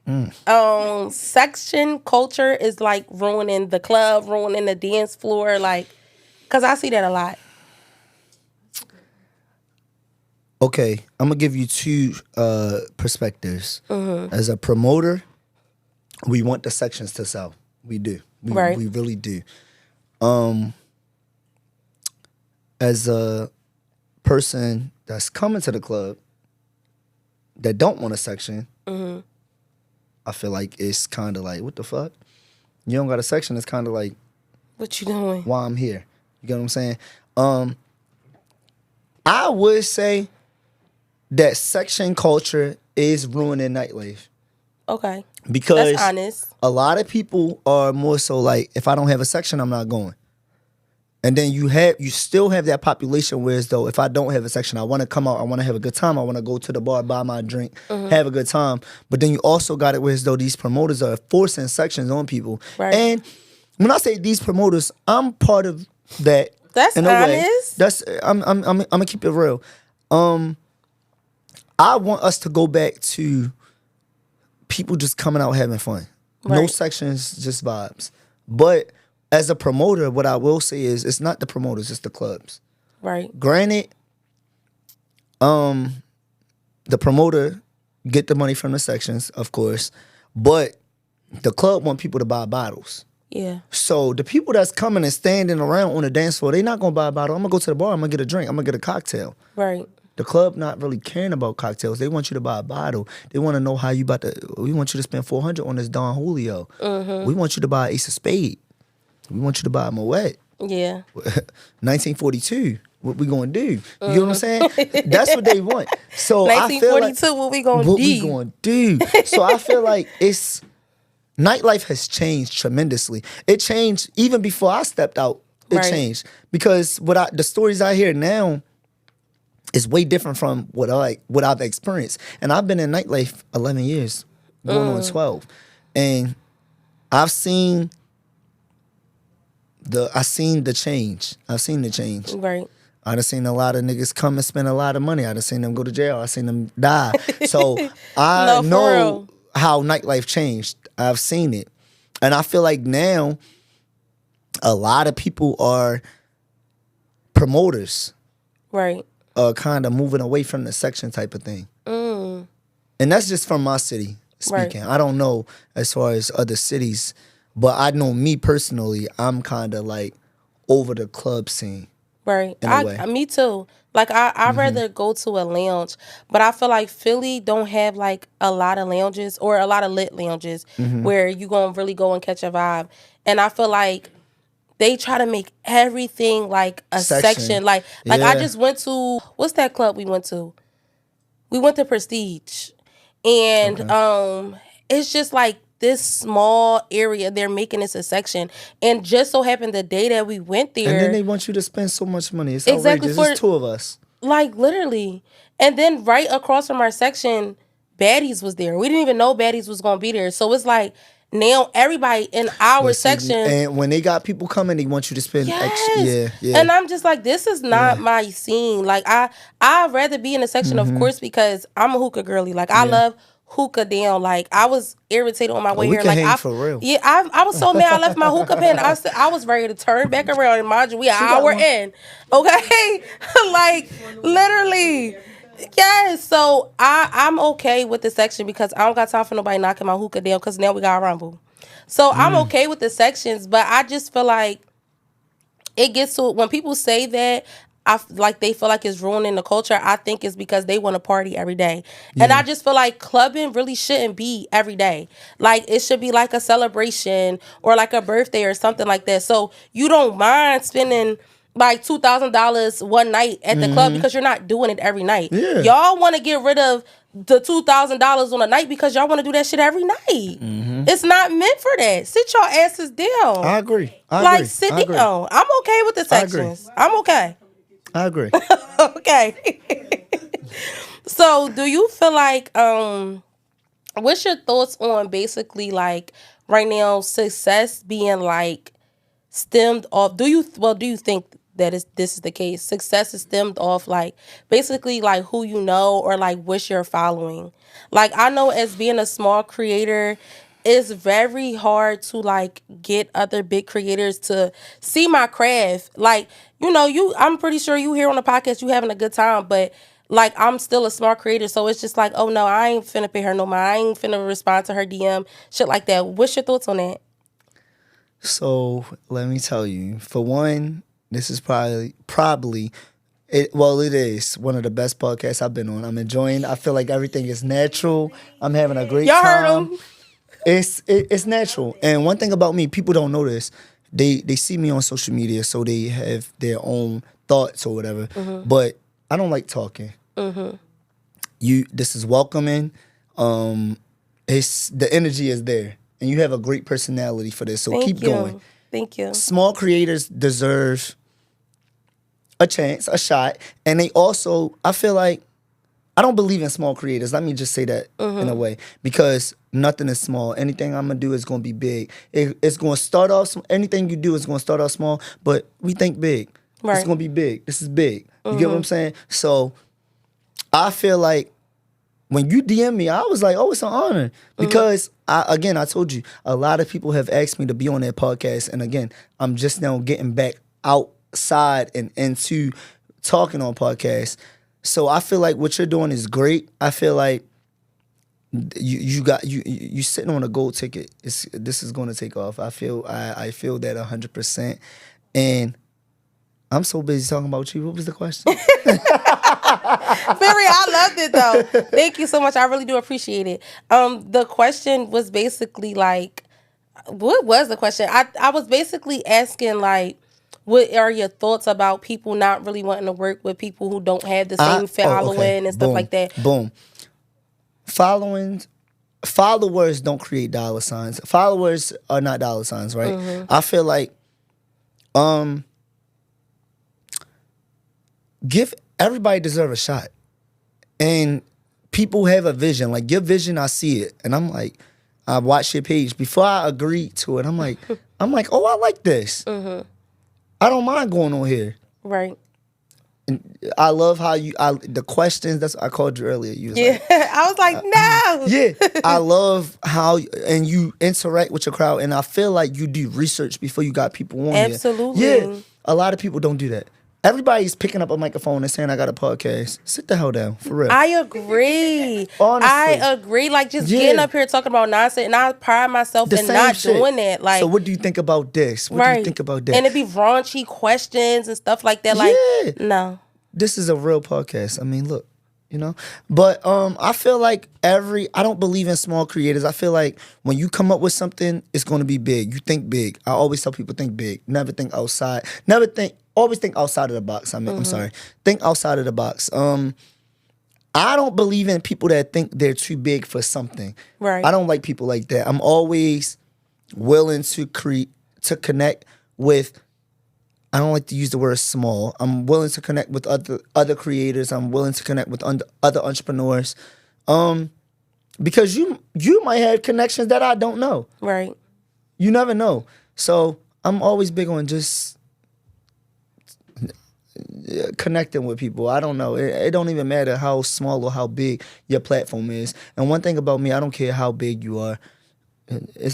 section culture is like ruining the club, ruining the dance floor? Like, because I see that a lot. Okay, I'm gonna give you two perspectives. As a promoter, we want the sections to sell. We do. Right. We really do. As a person that's coming to the club that don't want a section, I feel like it's kind of like, what the fuck? You don't got a section. It's kind of like, What you doing? why I'm here. You get what I'm saying? I would say that section culture is ruining nightlife. Okay. Because That's honest. a lot of people are more so like, if I don't have a section, I'm not going. And then you still have that population where as though if I don't have a section, I want to come out, I want to have a good time, I want to go to the bar, buy my drink, have a good time. But then you also got it where as though these promoters are forcing sections on people. Right. And when I say these promoters, I'm part of that. That's in a way. honest. That's I'm gonna keep it real. I want us to go back to people just coming out having fun. No Right. sections, just vibes. But as a promoter, what I will say is it's not the promoters, it's the clubs. Right. Granted, the promoter get the money from the sections, of course, but the club want people to buy bottles. Yeah. So the people that's coming and standing around on the dance floor, they not gonna buy a bottle. I'm gonna go to the bar, I'm gonna get a drink, I'm gonna get a cocktail. Right. The club not really caring about cocktails. They want you to buy a bottle. They want to know how you about to. We want you to spend $400 on this Don Julio. We want you to buy Ace of Spade. We want you to buy a Moet. Yeah. 1942. What we gonna do? You know what I'm saying? That's what they want. So I feel like 1942. What we gonna what do? we gonna do? So I feel like nightlife has changed tremendously. It changed even before I stepped out. It Right. changed because the stories I hear now is way different from what I've experienced. And I've been in nightlife 11 years, going on 12, and I've seen the change. I've seen the change. Right. I done seen a lot of niggas come and spend a lot of money. I done seen them go to jail. I seen them die. So I No, for know real. how nightlife changed. I've seen it. And I feel like now a lot of people are promoters, Right. kind of moving away from the section type of thing. And that's just from my city speaking. Right. I don't know as far as other cities, but I know me personally, I'm kind of like over the club scene Right. in a way. Me too. Like I'd rather go to a lounge, but I feel like Philly don't have like a lot of lounges or a lot of lit lounges where you gonna really go and catch a vibe. And I feel like they try to make everything like a section. Like I Yeah. just went to what's that club we went to? We went to Prestige. And it's just like this small area they're making this a section. And just so happened the day that we went there. And then they want you to spend so much money. It's Exactly, outrageous. It's two of us. Like literally. And then right across from our section, Baddies was there. We didn't even know Baddies was gonna be there. So it's like now everybody in our section. And when they got people coming, they want you to spend extra. Yeah. And I'm just like, this is not my scene. Like I'd rather be in a section, of course, because I'm a hookah girly. Like I love hookah down. Like I was irritated on my way we here. can Like hang for real. Yeah, I was so mad I left my hookah pen. I was ready to turn back around, and mind you, we an hour in. Okay? Like literally. Yes, so I'm okay with the section because I don't got time for nobody knocking my hookah down because now we got a rumble. So I'm okay with the sections, but I just feel like it gets to when people say that like they feel like it's ruining the culture. I think it's because they want to party every day, and I just feel like clubbing really shouldn't be every day. Like it should be like a celebration or like a birthday or something like that. So you don't mind spending like $2,000 one night at the club because you're not doing it every night. Yeah. Y'all want to get rid of the $2,000 on a night because y'all want to do that shit every night. It's not meant for that. Sit your asses down. I agree. Sit down. I'm okay with the sections. I'm okay. I agree. Okay. So do you feel like what's your thoughts on basically like right now success being like stemmed off? Do you think that this is the case? Success is stemmed off like basically like who you know or like what you're following. Like I know as being a small creator, it's very hard to like get other big creators to see my craft. Like, I'm pretty sure you here on the podcast, you having a good time, but like I'm still a small creator, so it's just like, oh no, I ain't finna pay her no mind. I ain't finna respond to her DM, shit like that. What's your thoughts on that? So let me tell you, for one, this is probably it is one of the best podcasts I've been on. I'm enjoying. I feel like everything is natural. I'm having a great Y'all time. heard him. It's natural. And one thing about me, people don't know this. They see me on social media, so they have their own thoughts or whatever. But I don't like talking. This is welcoming. It's the energy is there, and you have a great personality for this. So keep going. Thank you. Small creators deserve a chance, a shot, and they also, I feel like, I don't believe in small creators. Let me just say that in a way, because nothing is small. Anything I'm gonna do is gonna be big. It's gonna start off. Anything you do is gonna start off small, but we think big. Right. It's gonna be big. This is big. You get what I'm saying? So I feel like when you DM me, I was like, oh, it's an honor. Because, I told you, a lot of people have asked me to be on their podcast. And again, I'm just now getting back outside and into talking on podcasts. So I feel like what you're doing is great. I feel like you sitting on a gold ticket. This is going to take off. I feel that 100%. And I'm so busy talking about you. What was the question? Very, I loved it though. Thank you so much. I really do appreciate it. The question was basically like, what was the question? I was basically asking like, what are your thoughts about people not really wanting to work with people who don't have the same following and stuff like that? Boom. Followers don't create dollar signs. Followers are not dollar signs, right? I feel like everybody deserve a shot. And people have a vision. Like your vision, I see it. And I'm like, I watch your page. Before I agreed to it, I'm like, oh, I like this. I don't mind going on here. Right. And I love how the questions, that's what I called you earlier. You was like, I was like, no. yeah. I love how, and you interact with your crowd. And I feel like you do research before you got people on here. Absolutely. Yeah. A lot of people don't do that. everybody's picking up a microphone and saying I got a podcast. Sit the hell down, for real. I agree. Honestly. I agree. Like, just getting up here talking about nonsense, and I pride myself The in same not shit. doing that. Like, so what do you think about this? What do you think about that? And it be raunchy questions and stuff like that. Like, no. This is a real podcast. I mean, look, you know. But I feel like I don't believe in small creators. I feel like when you come up with something, it's going to be big. You think big. I always tell people think big. Never think outside. Always think outside of the box. I'm sorry. Think outside of the box. I don't believe in people that think they're too big for something. Right. I don't like people like that. I'm always willing to connect with. I don't like to use the word small. I'm willing to connect with other creators. I'm willing to connect with other entrepreneurs, because you might have connections that I don't know. Right. You never know. So I'm always big on just connecting with people. I don't know. It don't even matter how small or how big your platform is. And one thing about me, I don't care how big you are.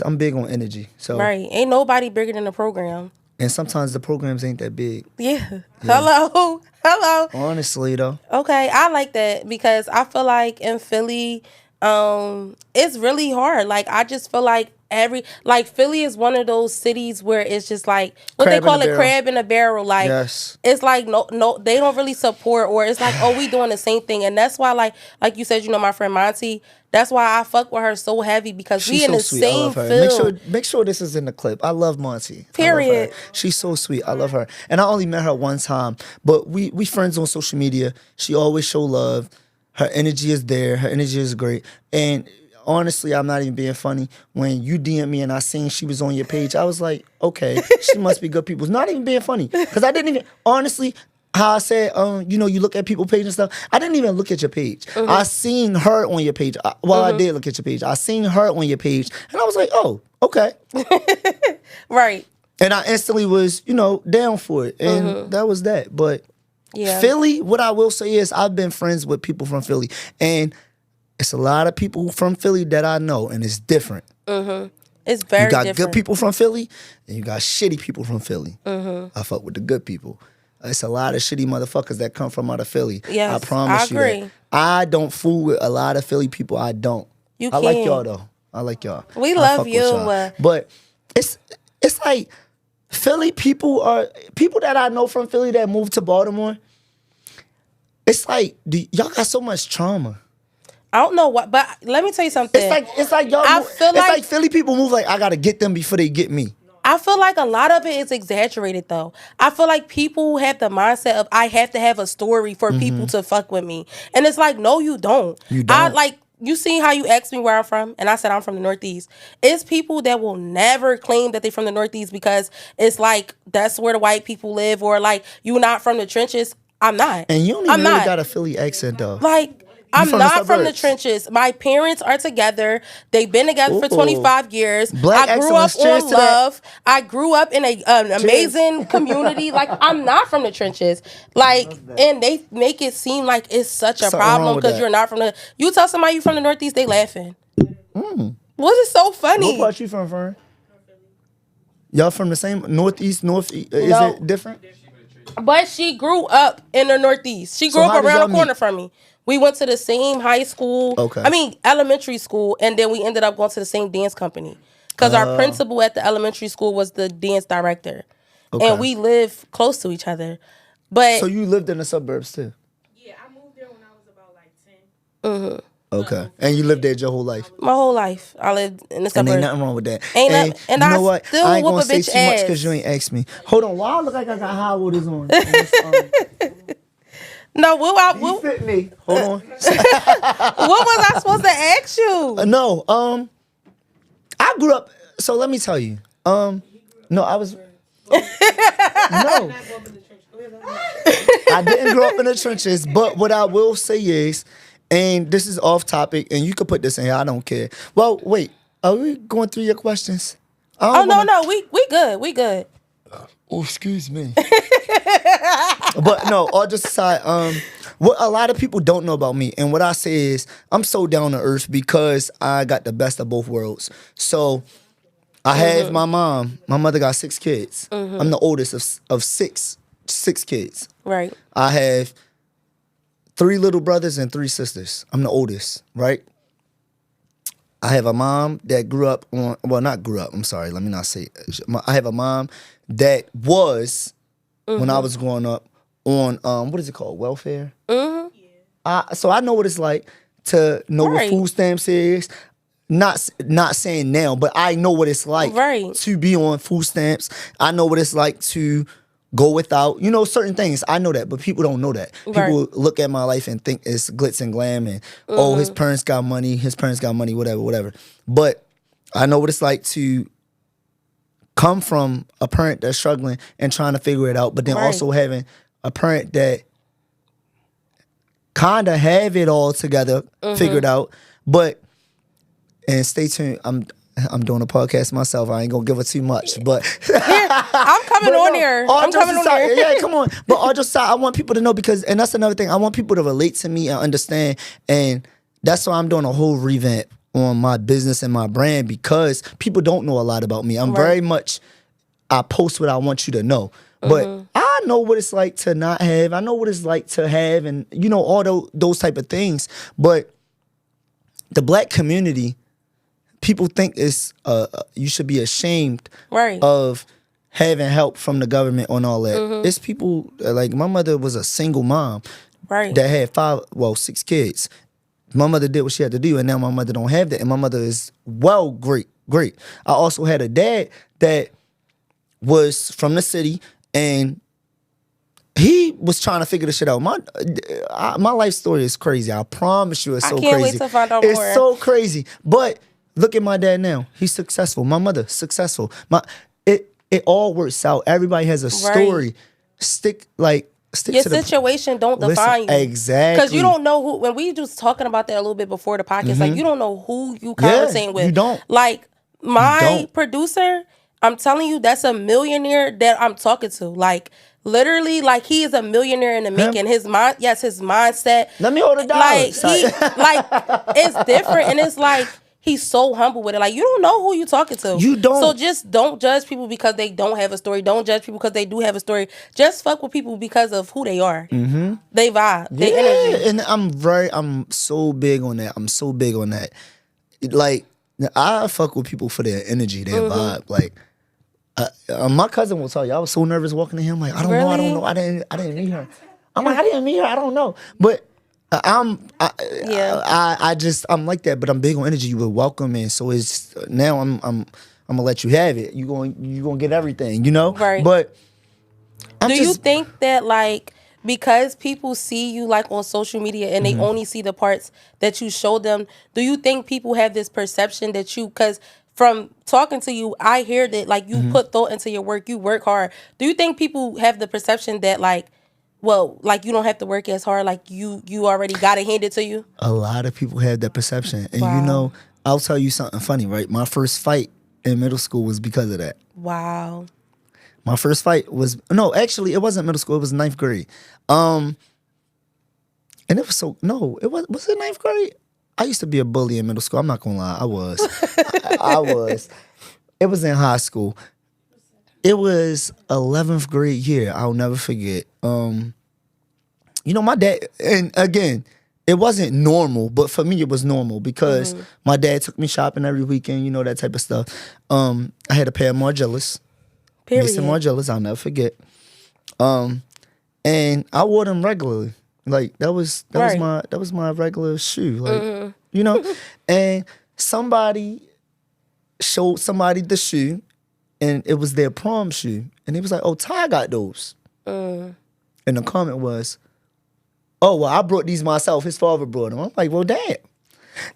I'm big on energy. So right. Ain't nobody bigger than the program. And sometimes the programs ain't that big. Yeah. Hello. Honestly, though. Okay, I like that because I feel like in Philly, it's really hard. Like, I just feel like Philly is one of those cities where it's just like what Crab they call in a it, barrel. crab in a barrel. Like, Yes. it's like no, they don't really support, or it's like, oh, we doing the same thing, and that's why like you said, you know, my friend Monty. That's why I fuck with her so heavy because we in the sweet. I same love her. field. Make sure this is in the clip. I love Monty. Period. I love her. She's so sweet. I love her. And I only met her one time, but we friends on social media. She always show love. Her energy is there. Her energy is great. And honestly, I'm not even being funny. When you DM me and I seen she was on your page, I was like, okay, she must be good people. It's not even being funny because I didn't even honestly. How I said, you know, you look at people's page and stuff. I didn't even look at your page. I seen her on your page. I did look at your page. I seen her on your page, and I was like, oh, okay. Right. And I instantly was, you know, down for it, and that was that. But Yeah. Philly, what I will say is, I've been friends with people from Philly, and it's a lot of people from Philly that I know, and it's different. It's very You got different. good people from Philly, and you got shitty people from Philly. I fuck with the good people. It's a lot of shitty motherfuckers that come from out of Philly. Yes, I promise I you agree. that. I don't fool with a lot of Philly people. I don't. You I like can. y'all though. I like y'all. We I love fuck with you, y'all. But it's like Philly people that I know from Philly that moved to Baltimore. It's like y'all got so much trauma. I don't know what, but let me tell you something. It's like y'all. I feel it's like- like Philly people move like I gotta get them before they get me. I feel like a lot of it is exaggerated though. I feel like people have the mindset of I have to have a story for people to fuck with me. And it's like, no, you don't. You don't. You see how you asked me where I'm from, and I said I'm from the Northeast. It's people that will never claim that they're from the Northeast because it's like that's where the white people live, or like you not from the trenches. I'm not. And you don't even really got a Philly accent though. Like, I'm from the not from the suburbs. trenches. My parents are together. They've been together for Ooh. 25 years. Black I grew up excellence. Cheers on to that. love. I grew up in an amazing community. Like, I'm not from the trenches. Like, and they make it seem like it's such a Something wrong problem with because that. you're not from the. You tell somebody you from the Northeast, they laughing. What is so funny? What part you from, Fern? Y'all from the same Northeast? Is No. it different? But she grew up in the Northeast. She grew So how up did y'all around the corner meet? from me. We went to the same high school. Okay. I mean, elementary school, and then we ended up going to the same dance company. Because our principal at the elementary school was the dance director. Okay. And we live close to each other. But So you lived in the suburbs too? Yeah, I moved there when I was about like 10. Okay. And you lived there your whole life? my whole life, I lived in the And suburbs. ain't nothing wrong with that. Ain't and nothing- and you I know what? still I ain't whoop gonna a say bitch too much ass. because you ain't asked me. Hold on, why I look like I got high waters on? No, what You fit me. Hold on. was I supposed to ask you? No, I grew up. So let me tell you. No, I was. No, I didn't grow up in the trenches. But what I will say is, and this is off topic, and you can put this in here. I don't care. Well, wait. Are we going through your questions? I Oh, don't wanna- no, we good. We good. Oh, excuse me. But no, all just aside, what a lot of people don't know about me, and what I say is, I'm so down to earth because I got the best of both worlds. So I have my mom. My mother got 6 kids. I'm the oldest of 6 6 kids. Right. I have 3 little brothers and 3 sisters. I'm the oldest, right? I have a mom that grew up on, well, not grew up, I'm sorry, let me not say it. I have a mom that was, when I was growing up, on, what is it called, welfare? So I know what it's like to know what Right. food stamps is. Not saying now, but I know what it's like Right. to be on food stamps. I know what it's like to go without, certain things. I know that, but people don't know that. Right. People look at my life and think it's glitz and glam and, oh, his parents got money, whatever. But I know what it's like to come from a parent that's struggling and trying to figure it out, but then Right. also having a parent that kind of have it all together, figured out, but, and stay tuned, I'm doing a podcast myself. I ain't gonna give it too much, but I'm coming on here. I'm coming on here. Yeah, come on. But all just side, I want people to know because, and that's another thing. I want people to relate to me and understand, and that's why I'm doing a whole revamp on my business and my brand because people don't know a lot about me. I'm very much. I post what I want you to know, but I know what it's like to not have. I know what it's like to have, and all those type of things. But the Black community. People think it's you should be ashamed Right. of having help from the government on all that. It's people like my mother was a single mom Right. that had 6 kids. My mother did what she had to do, and now my mother don't have that. And my mother is great. I also had a dad that was from the city, and he was trying to figure this shit out. My life story is crazy. I promise you, it's so crazy. I can't wait to find out it's more. so crazy, but. Look at my dad now. He's successful. My mother, successful. It all works out. Everybody has a story. Stick Your to the situation don't define you. Exactly. Because you don't know who, when we just talking about that a little bit before the podcast, like you don't know who you conversating with. you don't. Like my don't. producer, I'm telling you, that's a millionaire that I'm talking to. Like literally, like he is a millionaire in the making. His mindset. Let me hold it down. Like it's different, and it's like he's so humble with it. Like you don't know who you talking to. You don't. So just don't judge people because they don't have a story. Don't judge people because they do have a story. Just fuck with people because of who they are. Mm-hmm. They vibe. They energy. And I'm so big on that. Like I fuck with people for their energy, their vibe. Like my cousin will tell you, I was so nervous walking to him. Like I don't know. I didn't meet her. I'm like I didn't meet her. I don't know. But I'm like that, but I'm big on energy. You will welcome me, so it's now I'm gonna let you have it. You gonna get everything, Right. But you think that like because people see you like on social media and they only see the parts that you show them, do you think people have this perception that because from talking to you, I hear that like you put thought into your work, you work hard. Do you think people have the perception that like, well, like you don't have to work as hard, like you already got it handed to you? A lot of people have that perception. And Wow. I'll tell you something funny, right? My first fight in middle school was because of that. Wow. My first fight was, no, actually it wasn't middle school, it was 9th grade. And it was was it 9th grade? I used to be a bully in middle school. I'm not gonna lie, I was. I was. It was in high school. It was 11th grade year. I'll never forget. My dad, and again, it wasn't normal, but for me it was normal because my dad took me shopping every weekend, that type of stuff. I had a pair of Margielas. Period. Mason Margielas, I'll never forget. And I wore them regularly. Like that was my regular shoe. Like and somebody showed somebody the shoe. And it was their prom shoe. And he was like, oh, Ty got those. And the comment was, oh, well, I brought these myself. His father brought them. I'm like, well, damn.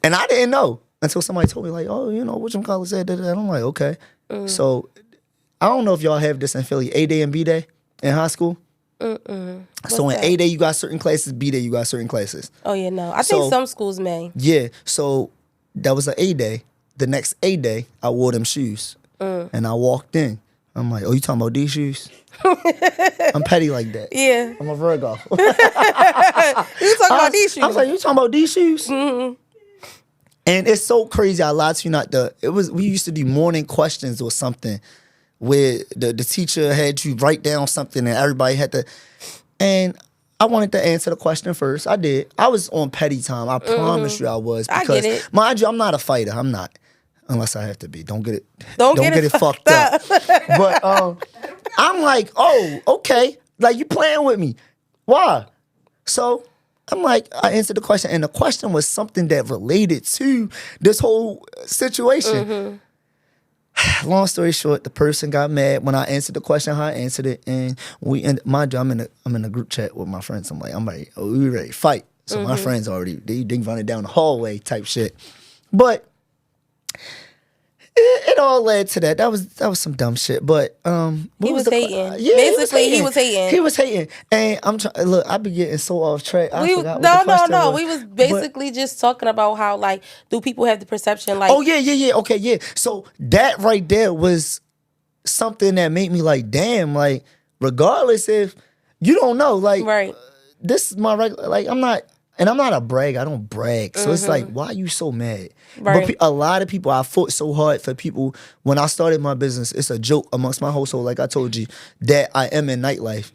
And I didn't know until somebody told me, like, oh, whatchamacallit said that. And I'm like, okay. So I don't know if y'all have this in Philly, A Day and B Day in high school. So in A Day, you got certain classes. B Day, you got certain classes. Oh, yeah, no. I think some schools may. Yeah. So that was an A Day. The next A Day, I wore them shoes. And I walked in. I'm like, oh, you talking about these shoes? I'm petty like that. Yeah. I'm a Virgo. You talking about these shoes? I was like, you talking about these shoes? Mm-hmm. And it's so crazy. I lied to you not. We used to do morning questions or something where the teacher had you write down something and everybody had to. And I wanted to answer the question first. I did. I was on petty time. I promise you I was. I Because, get it. mind you, I'm not a fighter. I'm not. Unless I have to be. Don't get it. Don't get it fucked up. But I'm like, oh, okay. Like, you playing with me. Why? So I'm like, I answered the question, and the question was something that related to this whole situation. Long story short, the person got mad when I answered the question, how I answered it, and mind you, I'm in a group chat with my friends. I'm ready. Oh, we ready to fight. So my friends already they running down the hallway type shit. But it all led to that. That was some dumb shit. But He was hating. Yeah, Basically, he was hating. He was hating, and I'm trying. Look, I be getting so off track. I forgot what the question was. We was basically just talking about how, like, do people have the perception, like, Oh yeah. Okay, yeah. So that right there was something that made me like, damn, like, regardless if you don't know, like, right? this is my regular, like, I'm not a brag. I don't brag. So it's like, why are you so mad? Right. But a lot of people, I fought so hard for people. When I started my business, it's a joke amongst my household, like I told you, that I am in nightlife.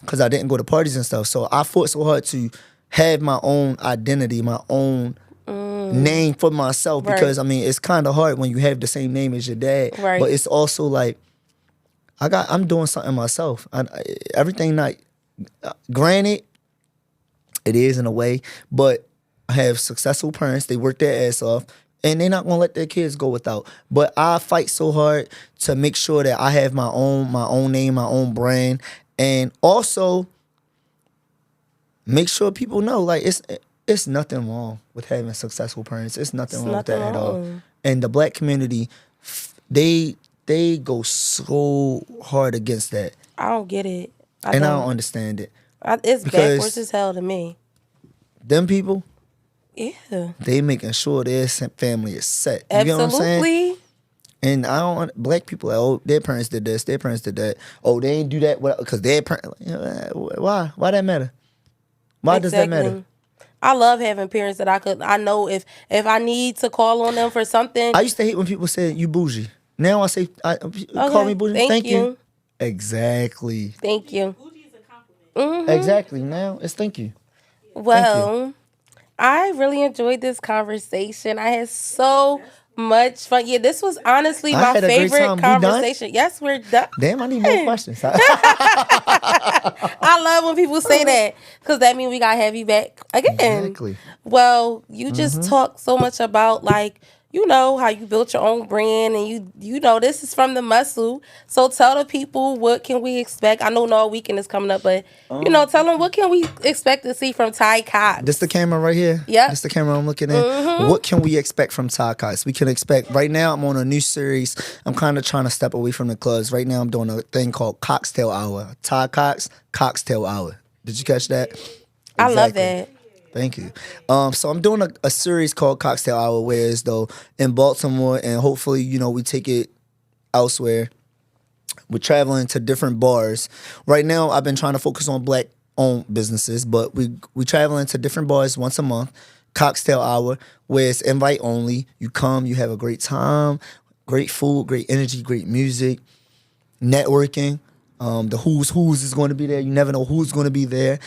Because I didn't go to parties and stuff. So I fought so hard to have my own identity, my own name for myself. Because, I mean, it's kind of hard when you have the same name as your dad. Right. But it's also like, I'm doing something myself. Everything not, granted, it is in a way, but I have successful parents. They work their ass off, and they're not gonna let their kids go without. But I fight so hard to make sure that I have my own name, my own brand, and also make sure people know, like, it's nothing wrong with having successful parents. It's nothing wrong with that at all. And the black community, they go so hard against that. I don't get it. I don't understand it. It's Because backwards as hell to me. Them people, Yeah. they making sure their family is set. You get what I'm saying? Absolutely. And I don't. Black people, like, oh, their parents did this, their parents did that. Oh, they ain't do that because their parents. Why? Why that matter? Why does that matter? I love having parents that I know if I need to call on them for something. I used to hate when people said you bougie. Now I say, call me bougie. Thank you. Exactly. Thank you. Bougie is a compliment. Exactly. Now it's thank you. Well, I really enjoyed this conversation. I had so much fun. Yeah, this was honestly I my had a great favorite time. We done? conversation. Yes, we're done. Damn, I need more questions. I love when people say that because that means we got to have you back again. Exactly. Well, you just talked so much about, like, you know, how you built your own brand, and you know this is from the muscle. So tell the people, what can we expect? I know All Weekend is coming up, but you know, tell them, what can we expect to see from Ty Cox? This the camera right here. Yep. This the camera I'm looking at. What can we expect from Ty Cox? We can expect, right now I'm on a new series. I'm kind of trying to step away from the clubs. Right now I'm doing a thing called Cocktail Hour. Ty Cox, Cocktail Hour. Did you catch that? I love that. Thank you. So I'm doing a series called Cocktail Hour, where it's though in Baltimore, and hopefully, you know, we take it elsewhere. We're traveling to different bars. Right now, I've been trying to focus on black-owned businesses, but we traveling to different bars once a month. Cocktail Hour, where it's invite only. You come, you have a great time, great food, great energy, great music, networking. The who's is going to be there. You never know who's going to be there.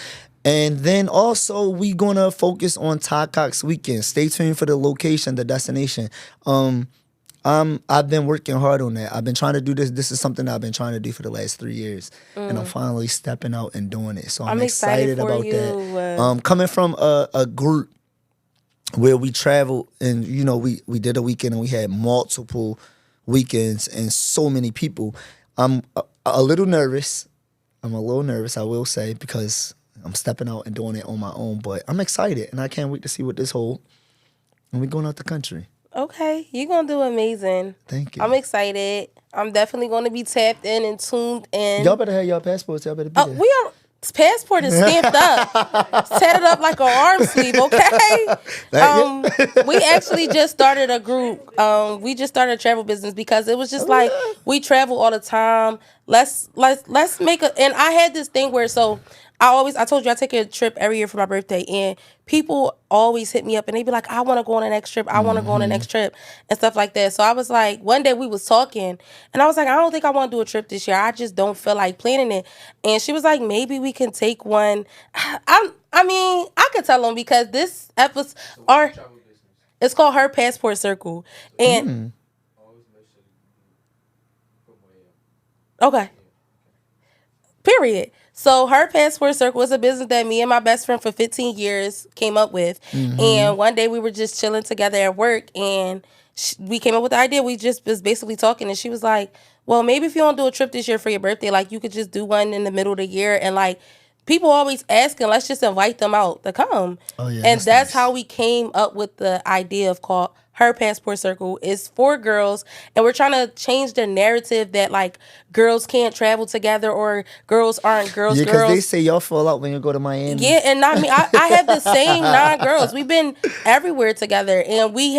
And then also we gonna focus on Ty Cox weekend. Stay tuned for the location, the destination. I've been working hard on that. I've been trying to do this. This is something I've been trying to do for the last 3 years, and I'm finally stepping out and doing it. So I'm excited about that. Coming from a group where we traveled, and you know, we did a weekend and we had multiple weekends and so many people. I'm a little nervous. I will say, because I'm stepping out and doing it on my own, but I'm excited and I can't wait to see what this holds. And we're going out the country. Okay, you're going to do amazing. Thank you. I'm excited. I'm definitely going to be tapped in and tuned in. Y'all better have y'all passports. Y'all better be there. We are. Passport is stamped up, tatted up like an arm sleeve. Okay. We actually just started a group. We just started a travel business because it was just like, we travel all the time. Let's make a. And I had this thing where, so I told you I take a trip every year for my birthday, and people always hit me up and they be like, I want to go on the next trip. I want to go on the next trip and stuff like that. So I was like, one day we was talking and I was like, I don't think I want to do a trip this year. I just don't feel like planning it. And she was like, maybe we can take one. I mean, I could tell them because this episode, it's called Her Passport Circle. And, okay. Period. So Her Passport Circle is a business that me and my best friend for 15 years came up with. And one day we were just chilling together at work and we came up with the idea. We just was basically talking and she was like, well, maybe if you don't do a trip this year for your birthday, like you could just do one in the middle of the year. And like people always asking, let's just invite them out to come. Oh, yeah, and that's that's nice. how we came up with the idea of called Her Passport Circle. Is for girls, and we're trying to change the narrative that like girls can't travel together or girls aren't girls. Yeah, because girls. they say y'all fall out when you go to Miami. Yeah, and not me. I have the same 9 girls. We've been everywhere together, and we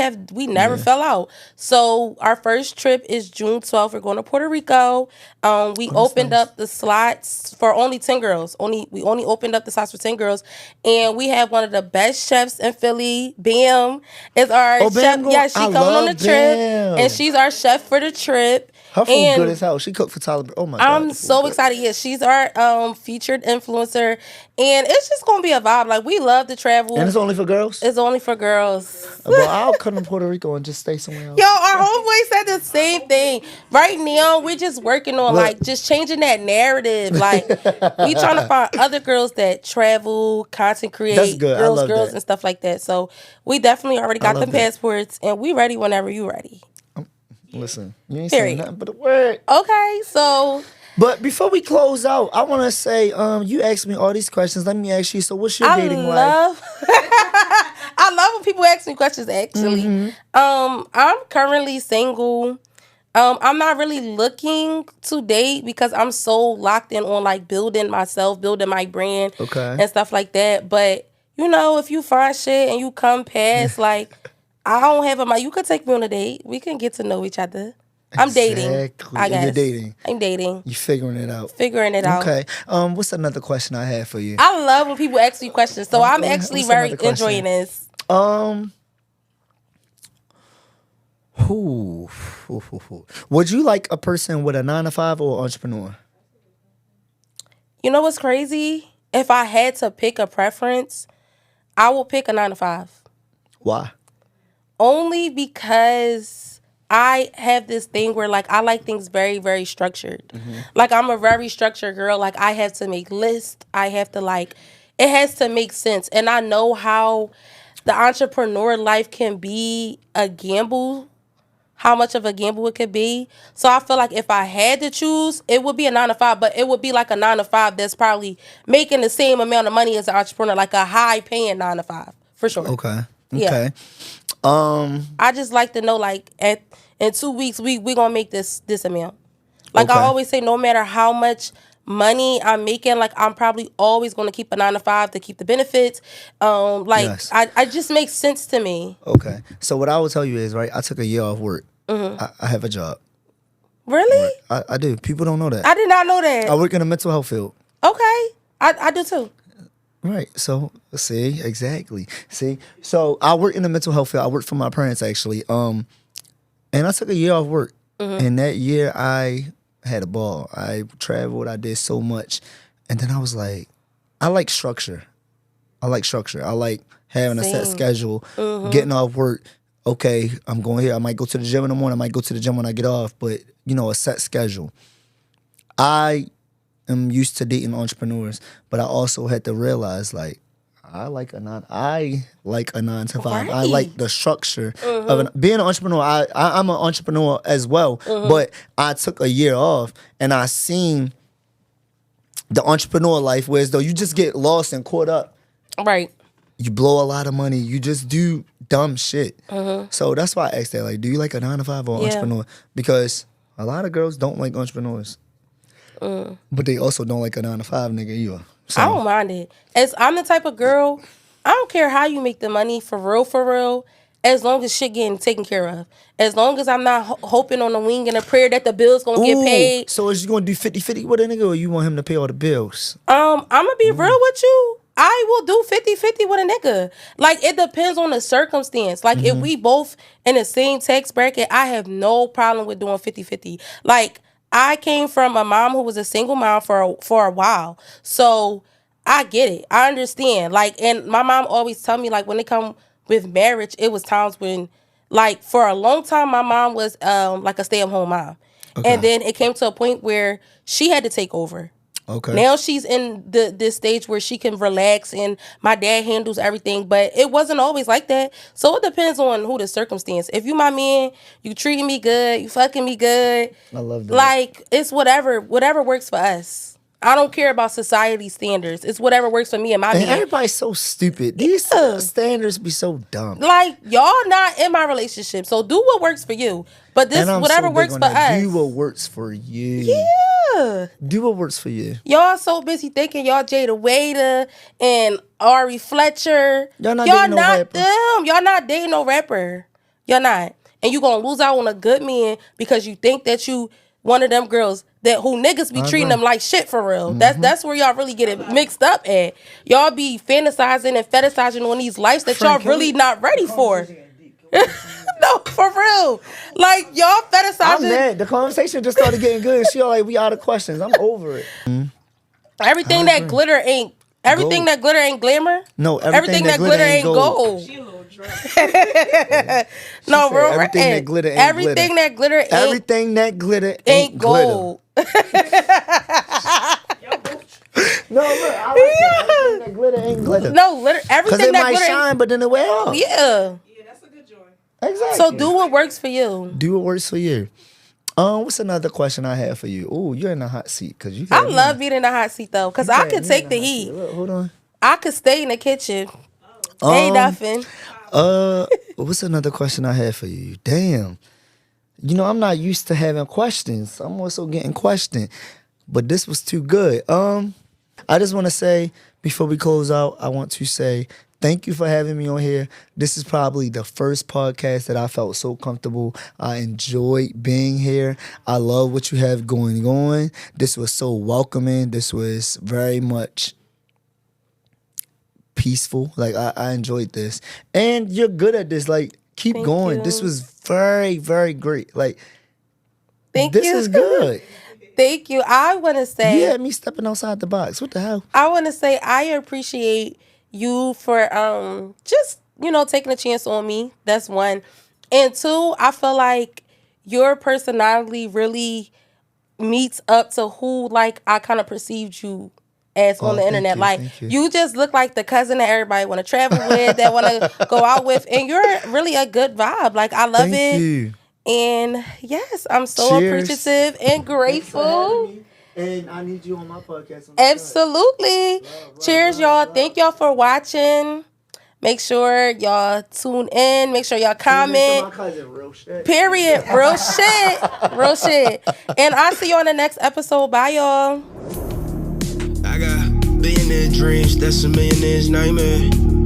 never fell out. So our first trip is June 12th. We're going to Puerto Rico. We opened up the slots for only 10 girls. We only opened up the slots for 10 girls, and we have one of the best chefs in Philly. Bam is our Oh, chef. Bam, Yeah, she I coming on the love trip, Bam. and she's our chef for the trip. Her food And good as hell. She cooked for Tyler. Oh my god. I'm the food so good. excited. Yeah, she's our featured influencer, and it's just gonna be a vibe. Like we love to travel. And it's only for girls? It's only for girls. Well, I'll come to Puerto Rico and just stay somewhere else. Yo, our homeboy said the same thing. Right now, we're just working on Look. like just changing that narrative. Like we trying to find other girls that travel, content create, That's good. I love girls that. and stuff like that. So we definitely already got love them that. passports, and we ready whenever you ready. Listen, you ain't saying Period. nothing but a word. Okay, so But before we close out, I want to say, you asked me all these questions. Let me ask you. So, what's your dating life? I love when people ask me questions. Actually, I'm currently single. I'm not really looking to date because I'm so locked in on like building myself, building my brand, Okay. and stuff like that. But you know, if you find shit and you come past, like I don't have you could take me on a date. We can get to know each other. I'm dating. Exactly. I guess You're dating. I'm dating. You figuring it out. Figuring it out. Okay. What's another question I have for you? I love when people ask me questions, so I'm actually What's very another question? enjoying this. Would you like a person with a 9 to 5 or an entrepreneur? You know what's crazy? If I had to pick a preference, I will pick a 9 to 5. Why? Only because I have this thing where like I like things very, very structured. Like I'm a very structured girl. Like I have to make lists. I have to like it has to make sense. And I know how the entrepreneur life can be a gamble. How much of a gamble it could be. So I feel like if I had to choose, it would be a 9 to 5, but it would be like a 9 to 5 that's probably making the same amount of money as an entrepreneur, like a high paying 9 to 5 for sure. Okay. Yeah. Okay. I just like to know like in 2 weeks we gonna make this amount. Like Okay. I always say, no matter how much money I'm making, like I'm probably always gonna keep a 9 to 5 to keep the benefits. Yes. I just makes sense to me. Okay. So what I will tell you is, right, I took a year off work. I have a job. Really? I do. People don't know that. I did not know that. I work in the mental health field. Okay. I do too. Right. So see, exactly. See, so I work in the mental health field. I work for my parents actually. And I took a year off work. And that year I had a ball. I traveled. I did so much. And then I was like, I like structure. I like having a set Same. schedule, getting off work. Okay, I'm going here. I might go to the gym in the morning. I might go to the gym when I get off. But, you know, a set schedule. I am used to dating entrepreneurs, but I also had to realize, like, I like a 9 to 5. I Right. like the structure of being an entrepreneur. I'm an entrepreneur as well, but I took a year off and I seen the entrepreneur life where as though you just get lost and caught up. Right. You blow a lot of money. You just do dumb shit. So that's why I asked that. Like, do you like a 9 to 5 or an Yeah. entrepreneur? Because a lot of girls don't like entrepreneurs, but they also don't like a 9 to 5 nigga either. So, I don't mind it. As I'm the type of girl, I don't care how you make the money for real, as long as shit getting taken care of. As long as I'm not hoping on the wing and a prayer that the bills gonna get paid. So is you gonna do 50-50 with a nigga, or you want him to pay all the bills? I'm gonna be real with you. I will do 50-50 with a nigga. Like, it depends on the circumstance. Like, if we both in the same tax bracket, I have no problem with doing 50-50. Like, I came from a mom who was a single mom for a while. So I get it. I understand. Like, and my mom always tell me, like, when it come with marriage, it was times when, like, for a long time, my mom was like a stay-at-home mom. Okay. And then it came to a point where she had to take over. Okay. Now she's in this stage where she can relax and my dad handles everything, but it wasn't always like that. So it depends on who the circumstance. If you my man, you treating me good, you fucking me good. I love that. Like, it's whatever works for us. I don't care about society standards. It's whatever works for me and my man. Everybody's so stupid. These standards be so dumb. Like, y'all not in my relationship, so do what works for you. But this whatever works for us. Do what works for you. Yeah. Do what works for you. Y'all so busy thinking y'all Jada Waiter and Ari Fletcher. Y'all not dating no rapper. Them. Y'all not dating no rapper. Y'all not. And you gonna lose out on a good man because you think that you one of them girls that who niggas be treating them like shit for real. That's where y'all really get it mixed up at. Y'all be fantasizing and fetishizing on these lives that y'all really not ready for. No, for real. Like, y'all fetishizing. I'm mad. The conversation just started getting good. She all like, we out of questions. I'm over it. Everything that glitter ain't Gold. that glitter ain't glamour. No, everything that glitter ain't gold. She a little drunk. No, bro. Everything that glitter ain't everything glitter. that glitter ain't Everything that glitter ain't gold. No, look, I like that. Everything that glitter ain't glitter. No, Because everything it that might glitter shine, but then it wear off. Yeah. Yeah, that's a good joy. Exactly. So do what works for you. Do what works for you. What's another question I have for you? Oh, you're in the hot seat because you. I love being in the hot seat though, because I could take the heat. Look, hold on. I could stay in the kitchen. Ain't nothing. What's another question I have for you? Damn. You know, I'm not used to having questions. I'm also getting questioned. But this was too good. I just want to say, before we close out, I want to say thank you for having me on here. This is probably the first podcast that I felt so comfortable. I enjoyed being here. I love what you have going on. This was so welcoming. This was very much peaceful. Like, I enjoyed this. And you're good at this. Like, keep Thank going. you. This was very, very great. Like, Thank this you. is good. Thank you. I want to say. You had me stepping outside the box. What the hell? I want to say I appreciate you for just, taking a chance on me. That's one. And two, I feel like your personality really meets up to who, like, I kind of perceived you as on the internet. Thank you. You just look like the cousin that everybody want to travel with, that want to go out with. And you're really a good vibe. Like, I love it. Thank you. And yes, I'm so appreciative and grateful. And I need you on my podcast. Absolutely. Cheers, y'all. Thank y'all for watching. Make sure y'all tune in. Make sure y'all comment. My cousin, real shit. Period. Real shit. Real shit. And I'll see you on the next episode. Bye, y'all. I got billionaire dreams, that's a millionaire's nightmare.